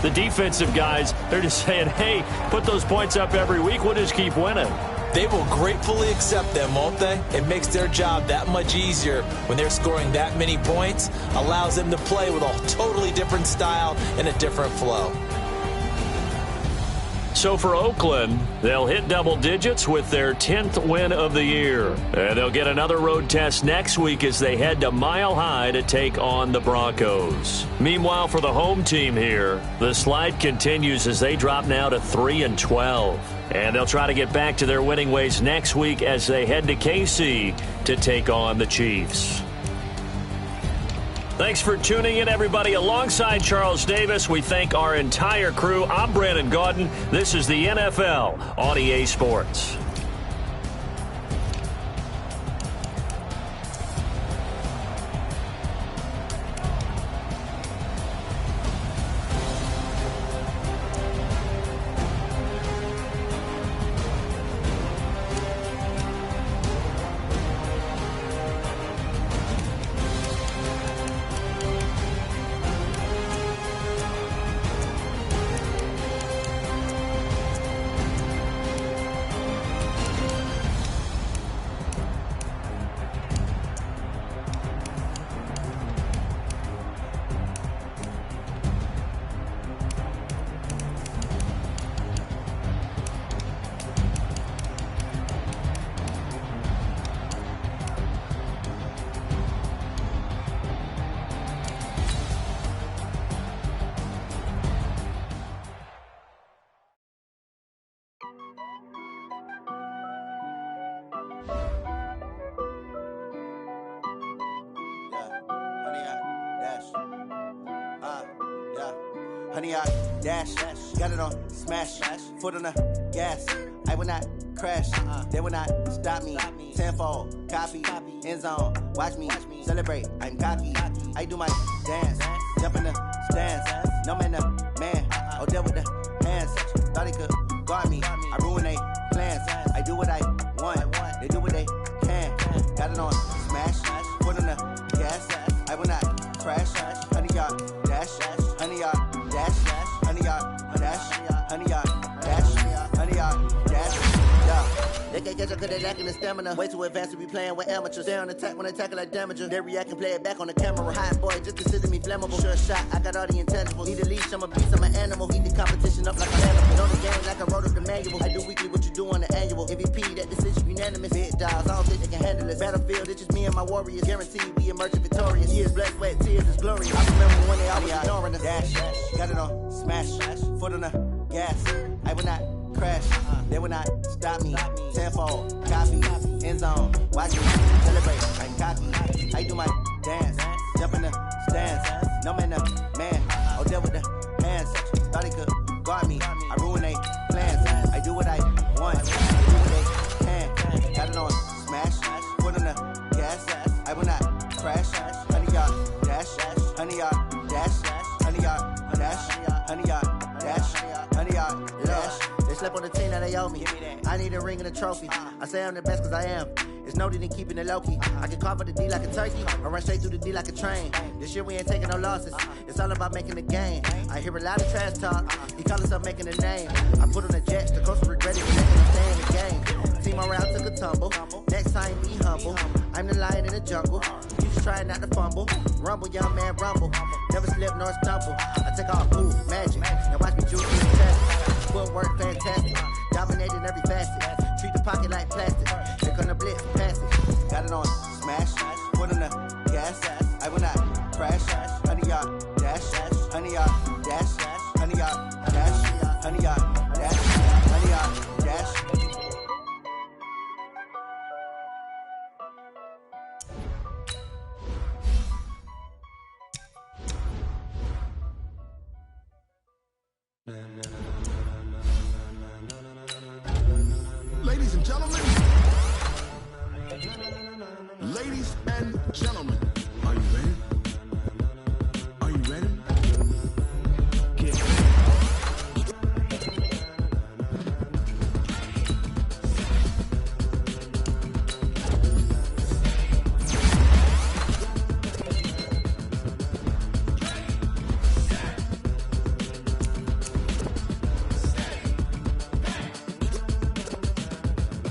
the defensive guys, they're just saying, hey, put those points up every week, we'll just keep winning. They will gratefully accept them, won't they? It makes their job that much easier when they're scoring that many points, allows them to play with a totally different style and a different flow. So for Oakland, they'll hit double digits with their 10th win of the year. And they'll get another road test next week as they head to Mile High to take on the Broncos. Meanwhile, for the home team here, the slide continues as they drop now to 3-12. And they'll try to get back to their winning ways next week as they head to KC to take on the Chiefs. Thanks for tuning in, everybody. Alongside Charles Davis, we thank our entire crew. I'm Brandon Gaudin. This is the NFL on EA Sports. honey, I dash. Got it on smash. Foot on the gas. I will not crash. They will not stop me. Tenfold, copy, end zone. Watch me celebrate. I'm cocky. I do my dance. Jump in the stands. No man, the man. Oh, there with the hands. Thought he could guard me. I ruin they plans. I do what I want. They do what they can. Got it on smash. Foot on the gas. I will not crash. Honey, y'all dash. Honey, y'all dash. Honey, y'all dash. Honey, y'all dash. Honey, y'all dash. Yeah. They can't catch up cause they lacking the stamina. Way too advanced to be playing with amateurs. They on attack when they tackle like damager. They react and play it back on the camera. Hot boy, just consider me flammable. Sure shot, I got all the intangibles. Need a leash, I'm a beast, I'm an animal. Eat the competition up like a animal. Know the game like I wrote up the manual. I do weekly what you do on the annual. MVP, that decision unanimous. Big dogs, I don't think they can handle it. Battlefield, it's just me and my warriors. Guaranteed we emerge victorious. Years, blood, sweat, tears, is glorious. I remember when they always ignoring us. Dash, got it on smash. Foot on the gas. I will not crash. They will not stop me. Tenfold, copy, end zone. Watch me celebrate. I'm cocky. I do my dance. Jump in the stands. No man, the man. Oh, there with the hands. Thought he could guard me. I ruin they plans. I do what I want. I do what they can. Got it on smash. Foot on the gas. I will not crash. Honey, y'all dash. Honey, y'all dash. Honey, y'all dash. Honey, y'all dash. Honey, y'all dash. They slept on the team that they owe me. I need a ring and a trophy. I say I'm the best cause I am. It's no need in keeping it low-key. I can carve up the D like a turkey, or run straight through the D like a train. This year we ain't taking no losses. It's all about making the game. I hear a lot of trash talk. He call himself making a name. I put on the jets, the coach regretted for making him stay in the game. Team around took a tumble. Next time be humble. I'm the lion in the jungle. You just try not to fumble. Rumble, young man, rumble. Never slip nor stumble. I take off, move, magic. Now watch me juke in the chest. Footwork fantastic, dominating every facet. Treat the pocket like plastic. They're gonna blitz, pass it. Got it on smash, foot on the gas. I will not crash. Honey, y'all dash. Honey, y'all dash. Honey, y'all dash. Honey, y'all dash. Honey, y'all dash. Ladies and gentlemen, ladies and gentlemen, are you ready? Are you ready? Get ready.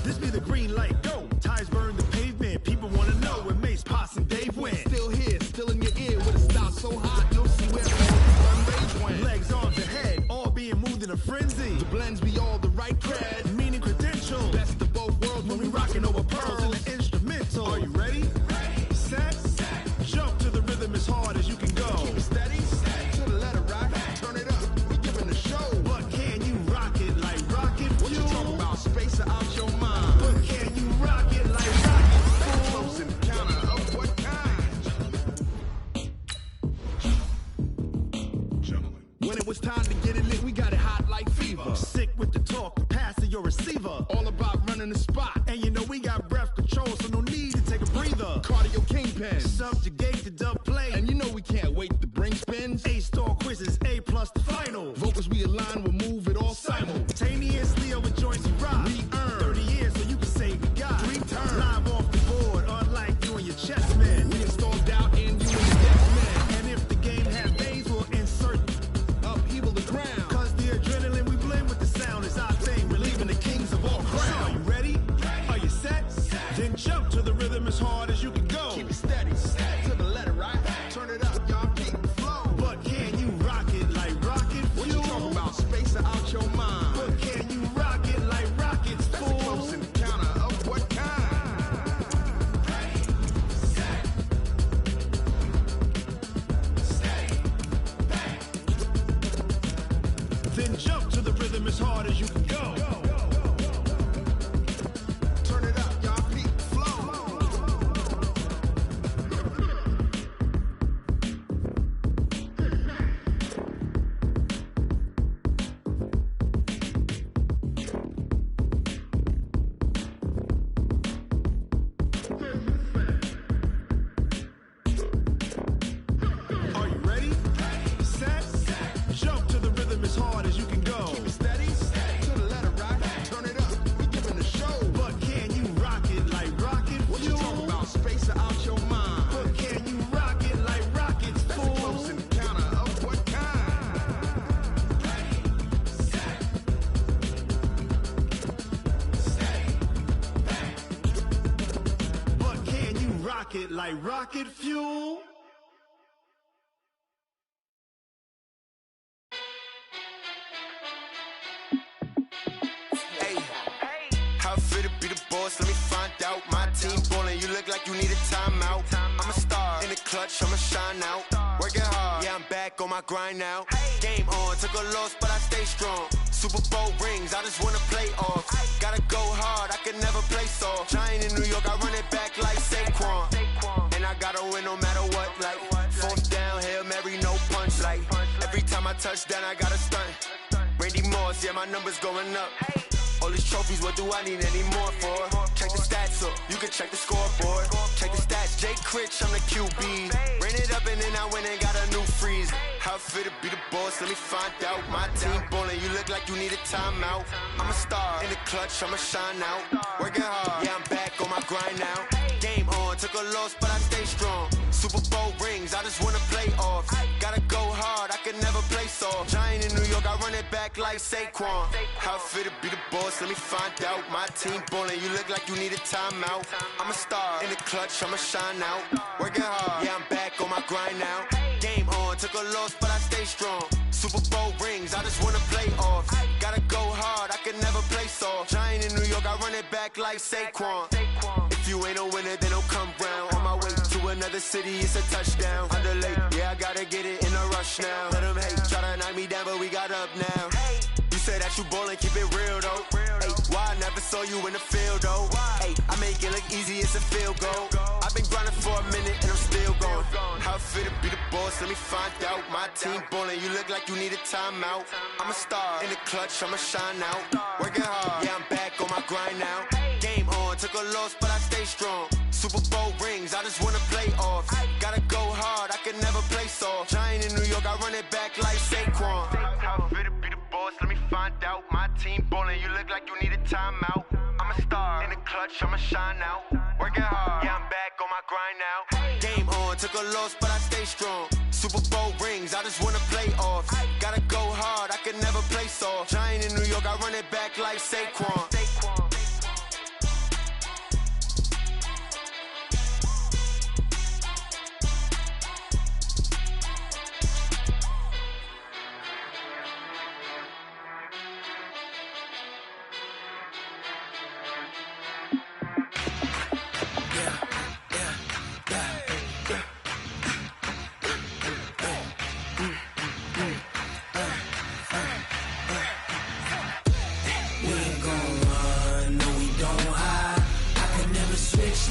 This be the green light, go. Ties burn the pavement. People want to know where Mace, Potts, and Dave went. Still here, still in your ear with a style so hot, you'll see where all the sun rays went. Legs, arms, and head, all being moved in a frenzy. The blends be all the right cred, meaning credentials. Best of both worlds when we rockin' over pearls in the instrumental. Are you ready? Set, jump to the rhythm as hard as you can go. Keep it steady, to the letter rock. Turn it up, we giving the show. But can you rock it like rocket fuel? What you talking about? Space out your mind. But can you rock it like rocket fuel? Close encounter of what kind? Gentlemen. When it was time to get it lit, we got it hot like fever. Sick with the talk, the pass to your receiver. All about running the spot. And you know we got breath control, so no need to take a breather. Cardio kingpin, subjugate the dub play. And you know we can't wait to bring spins. A-star quizzes, A+ the final. Vocals we align, we'll move it all simultaneously over joints you rock. We earn 30 years, so you can say we got 3 turns. Live off the board, unlike you and your chess men. We install doubt in you and your yes men. And if the game had veins, we'll insert upheaval the ground. Cause the adrenaline we blend with the sound is our thing, relieving the kings of all crowns. So are you ready? Are you set? Then jump to the rhythm as hard as you can go. Keep it steady, to the letter right. Turn it up, y'all keep the flow. But can you rock it like rocket fuel? What you talking about? Space out your mind. But can you rock it like rockets, fool? That's a close encounter of what kind? Then jump to the rhythm as hard as you can go. Turn it up, y'all keep the flow. like rocket fuel. Hey, how fit to be the boss? Let me find out. My team ballin', you look like you need a timeout. I'm a star in the clutch, I'ma shine out. Working hard, yeah, I'm back on my grind now. Game on, took a loss, but I stay strong. Super Bowl rings, I just wanna play off. Gotta go hard, I can never play soft. Giant in New York, I run it back like Saquon. And I gotta win no matter what, like fourth down, Hail Mary, no punch. Like every time I touch down, I gotta stunt. Randy Moss, yeah, my numbers going up. All these trophies, what do I need any more for? Check the stats up, you can check the scoreboard. Check the stats, Jake Critch, I'm the QB. Ran it up and then I went and got a new freeze. How fit to be the boss, let me find out. My team ballin', you look like you need a timeout. I'm a star in the clutch, I'ma shine out. Working hard, yeah, I'm back on my grind now. Game on, took a loss, but I stay strong. Super Bowl rings, I just wanna play off. Gotta go hard, I can never play soft. Giant in New York, I run it back like Saquon. How fit to be the boss, let me find out. My team ballin', you look like you need a timeout. I'm a star in the clutch, I'ma shine out. Working hard, yeah, I'm back on my grind now. Game on, took a loss, but I stay strong. Super Bowl rings, I just wanna play off. Gotta go hard, I can never play soft. Giant in New York, I run it back like Saquon. If you ain't a winner, then don't come round. On my way to another city, it's a touchdown. Underlay, yeah, I gotta get it in a rush now. Let them hate, try to knock me down, but we got up now. You say that you ballin', keep it real though. Hey, why I never saw you in the field though? Hey, I make it look easy, it's a field goal. I've been grinding for a minute and I'm still going. How fit to be the boss, let me find out. My team ballin', you look like you need a timeout. I'm a star in the clutch, I'ma shine out. Working hard, yeah, I'm back on my grind now. Game on, took a loss, but I stay strong. Super Bowl rings, I just wanna play off. Gotta go hard, I can never play soft. Giant in New York, I run it back like Saquon. How fit to be the boss, let me find out. My team ballin', you look like you need a timeout. I'm a star in the clutch, I'ma shine out. Working hard, yeah, I'm back on my grind now. Game on, took a loss, but I stay strong. Super Bowl rings, I just wanna play off. Gotta go hard, I can never play soft. Giant in New York, I run it back like Saquon.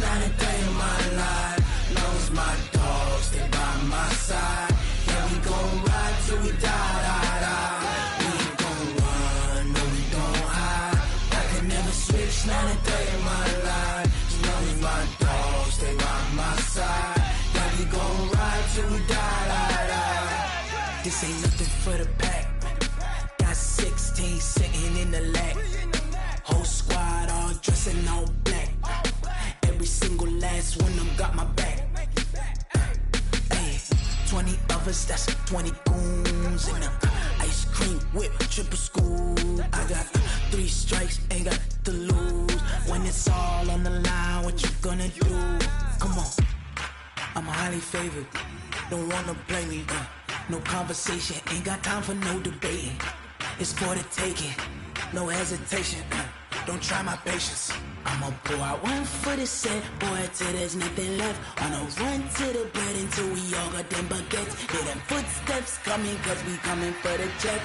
Not a day in my life. Long as my dogs, they by my side. Yeah, we gon' ride till we die. We ain't gon' run, no, we don't hide. I can never switch, not a day in my life. As long as my dogs, they by my side. Yeah, we gon' ride till we die. This ain't nothing for the pack. Got 16 sitting in the lap. Whole squad all dressing all black. Every single last one of them got my back. Hey, 20 of us, that's 20 goons. And ice cream whip, triple scoop. I got 3 strikes, ain't got to lose. When it's all on the line, what you gonna do? Come on, I'm highly favored. Don't wanna play me, no conversation, ain't got time for no debating. It's for the taking, no hesitation. Don't try my patience. I'ma pour out one for the set, boy, till there's nothing left. On a run to the bread until we all got them baguettes. Hear them footsteps coming, cause we coming for the check.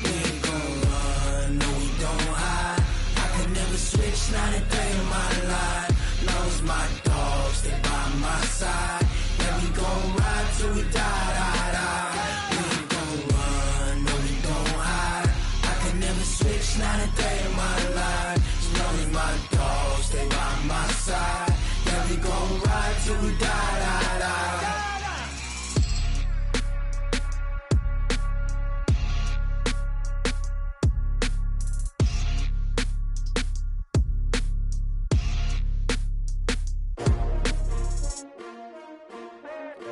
We ain't gon' run, no, we don't hide. I can never switch, not a day in my life. Long as my dogs, they by my side. Yeah, we gon' ride till we die. We ain't gon' run, no, we don't hide. I can never switch, not a day in my life. As long as my dogs, they by my side. Yeah, we gon' ride till we die.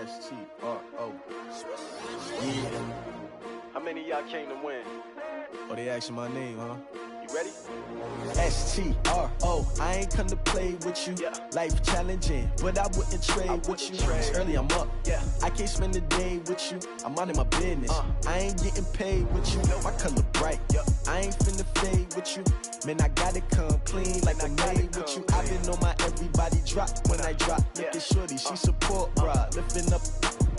S-T-R-O. Yeah. How many of y'all came to win? Oh, they asking my name, huh? You ready? STRO, I ain't come to play with you. Life challenging, but I wouldn't trade with you. It's early, I'm up. I can't spend the day with you. I'm minding my business. I ain't getting paid with you. My color bright. I ain't finna fade with you. Man, I gotta come clean like I made with you. I've been on my everybody drop when I drop. Look at shorty, she support ride. Lifting up,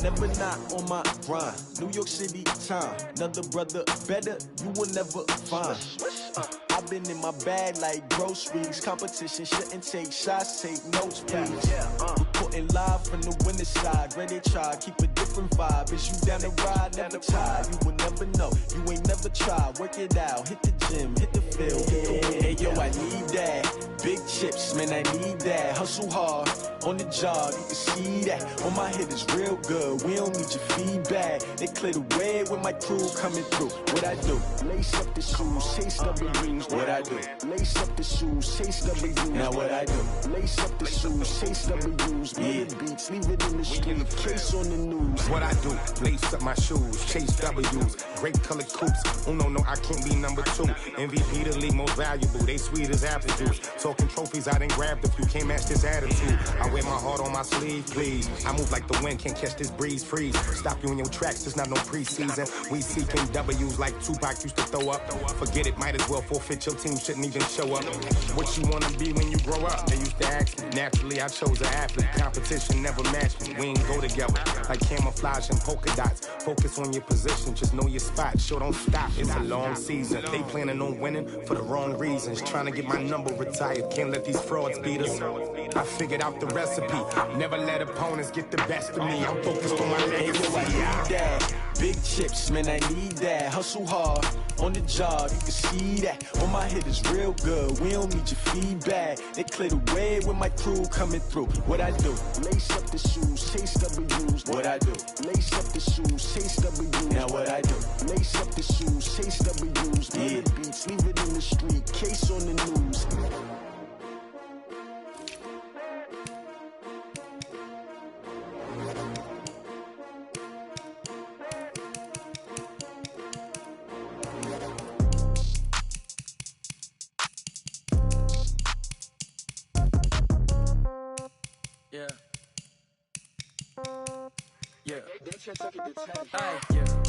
never not on my grind. New York City time, another brother better, you will never find. I've been in my bag like groceries. Competition shouldn't take shots, take notes, please. Reporting live from the winter side. Ready to try, keep a different vibe. Is you down the ride, never tired. You will never know, you ain't never tried. Work it out, hit the gym, hit the field. Hey yo, I need that. Big chips, man, I need that. Hustle hard, on the job, you can see that. On my head is real good, we don't need your feedback. They clear the way with my crew coming through. What I do? Lace up the shoes, chase W's. What I do? Lace up the shoes, chase W's. Now what I do? Lace up the shoes, chase W's. Yeah. Beats, leave it in the street, case on the news. What I do? Lace up my shoes, chase W's. Great colored coops. Oh no, I can't be number 2. MVP the league most valuable. They sweet as apple juice. Talking trophies, I didn't grab the few. Can't match this attitude. I wear my heart on my sleeve, please. I move like the wind, can't catch this breeze, freeze. Stop you in your tracks, there's not no preseason. We seeking W's like Tupac used to throw up. Forget it, might as well forfeit. Your team shouldn't even show up. What you wanna be when you grow up? They used to ask me. Naturally, I chose an athlete. Competition never matched me. We ain't go together like camouflage and polka dots. Focus on your position, just know your spot. Show don't stop, it's a long season. They planning on winning for the wrong reasons. Trying to get my number retired, can't let these frauds beat us. I figured out the recipe. Never let opponents get the best of me. I'm focused on my legacy. I need that. Big chips, man, I need that. Hustle hard, on the job, you can see that. On my head is real good, we don't need your feedback. They clear the way with my crew coming through. What I do? Lace up the shoes, chase W's. What I do? Lace up the shoes, chase W's. Now what I do? Lace up the shoes, chase W's. Yeah. Beats, leave it in the street, case on the news.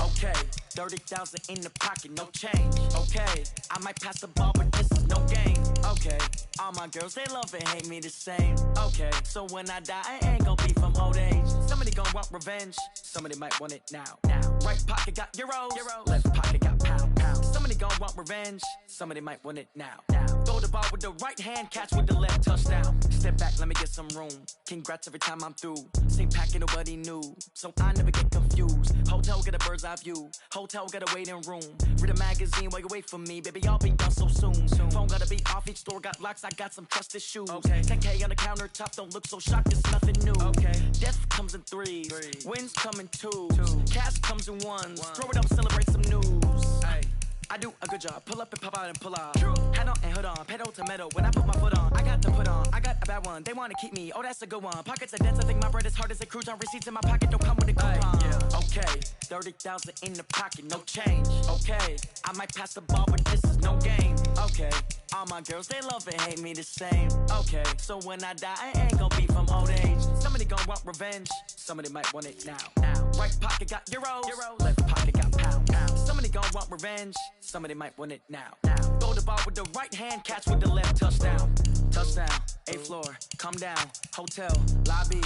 Okay, 30,000 in the pocket, no change. Okay, I might pass the ball, but this is no game. Okay, all my girls, they love and hate me the same. Okay, so when I die, I ain't gon' be from old age. Somebody gon' want revenge, somebody might want it now. Right pocket got euros, left pocket got pound. Somebody gon' want revenge, somebody might want it now. Throw the ball with the right hand, catch with the left, touchdown. Step back, let me get some room. Congrats every time I'm through. Same packet, nobody knew, so I never get confused. Hotel got a bird's eye view, hotel got a waiting room. Read a magazine while you wait for me, baby, I'll be done so soon. Phone gotta be off, each store got locks, I got some trusted shoes. 10K on the countertop, don't look so shocked, it's nothing new. Death comes in threes, wins come in twos, cash comes in ones. Throw it up, celebrate some news. I do a good job, pull up and pop out and pull out. Hat on and hood on, pedal to metal. When I put my foot on, I got to put on. I got a bad one, they wanna keep me, oh that's a good one. Pockets are dense, I think my bread is hard as a crouton. Receipts in my pocket, don't come with a coupon. Okay, 30,000 in the pocket, no change. Okay, I might pass the ball, but this is no game. Okay, all my girls, they love and hate me the same. Okay, so when I die, I ain't gon' be from old age. Somebody gon' want revenge, somebody might want it now. Right pocket got euros, left pocket got pound. Somebody gon' want revenge, somebody might want it now. Throw the ball with the right hand, catch with the left, touchdown. Touchdown, 8th floor, come down, hotel, lobby.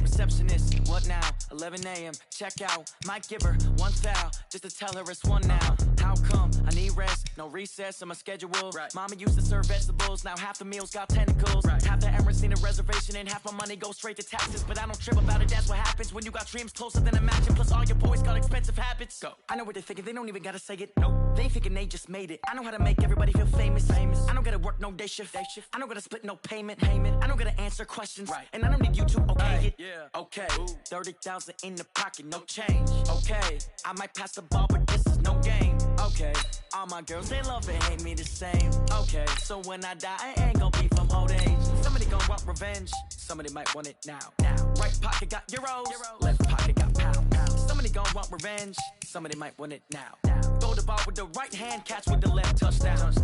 Receptionist, what now? 11 a.m., check out. Might give her one foul, just to tell her it's one now. How come? I need rest, no recess in my schedule. Mama used to serve vegetables, now half the meals got tentacles. Half the errands need a reservation and half my money goes straight to taxes. But I don't trip about it, that's what happens when you got dreams closer than imagine. Plus all your boys got expensive habits. Go. I know what they're thinking, they don't even gotta say it. Nope. They ain't thinking they just made it. I know how to make everybody feel famous. I don't gotta work no day shift. I don't gotta split no payment. I don't gotta answer questions. And I don't need you to okay it. Okay, 30,000 in the pocket, no change. Okay, I might pass the ball, but this is no game. Okay, all my girls, they love and hate me the same. Okay, so when I die, I ain't gon' be from old age. Somebody gon' want revenge, somebody might want it now. Right pocket got euros, left pocket got pound. Somebody Somebody gon' want revenge, somebody might win it now. Throw the ball with the right hand, catch with the left, touchdown.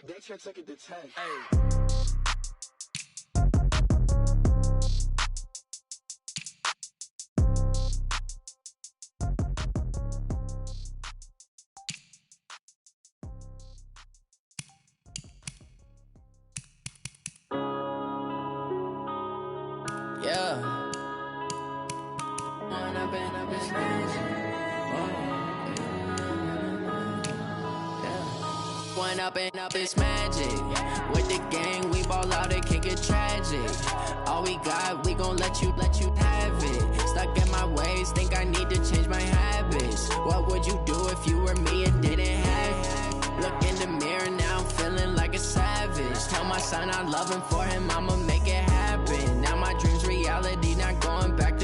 They can't take it to 10. Hey. Yeah. One up and up, it's magic. With the gang, we ball out, it can get tragic. All we got, we gon' let you have it. Stuck in my ways, think I need to change my habits. What would you do if you were me and didn't have it? Look in the mirror, now I'm feeling like a savage. Tell my son I love him, for him I'ma make it happen. Now my dream's reality, not going back to.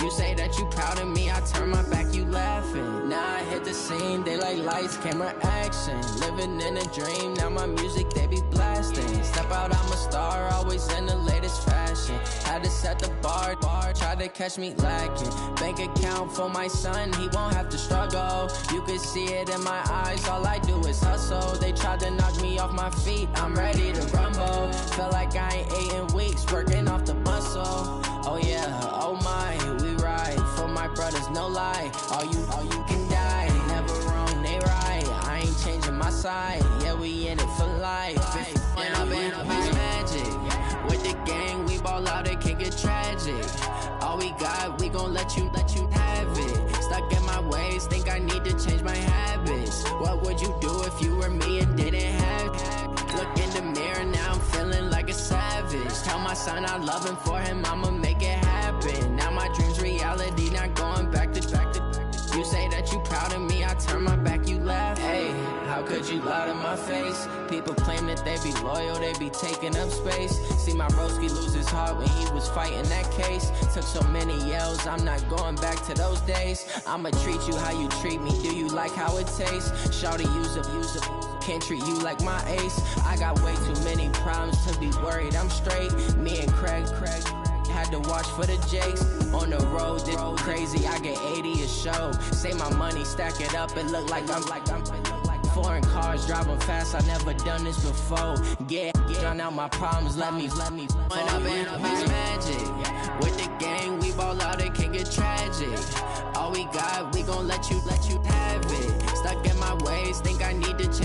You say that you proud of me, I turn my back, you laughing. Now I hit the scene, they like lights, camera, action. Living in a dream, now my music, they be blasting. Step out, I'm a star, always in the latest fashion. Had to set the bar, try to catch me lacking. Bank account for my son, he won't have to struggle. You can see it in my eyes, all I do is hustle. They tried to knock me off my feet, I'm ready to rumble. Feel like I ain't ate in weeks, working off the muscle. Oh yeah, oh my, we ride for my brothers, no lie. All you can die, never wrong, they right. I ain't changing my side, yeah, we in it for life. When up and up is magic. With the gang, we ball out, it can get tragic. All we got, we gon' let you have it. Stuck in my ways, think I need to change my habits. What would you do if you were me and didn't have it? Look in the mirror, now I'm feeling like a savage. Tell my son I love him, for him I'ma make it happen. Now my dream's reality, not going back to. You say that you proud of me, I turn my back, you laugh. Hey, how could you lie to my face? People claim that they be loyal, they be taking up space. See my broski lose his heart when he was fighting that case. Took so many yells, I'm not going back to those days. I'ma treat you how you treat me, do you like how it tastes? Shawty, use up, can't treat you like my ace. I got way too many problems to be worried, I'm straight. Me and Craig had to watch for the Jakes. On the road, this crazy, I get 80 a show. Say my money, stack it up, it look like I'm foreign cars, driving fast, I never done this before. Yeah, drown out my problems, let me When up and up is magic. With the gang, we ball out, it can get tragic. All we got, we gon' let you have it. Stuck in my ways, think I need to change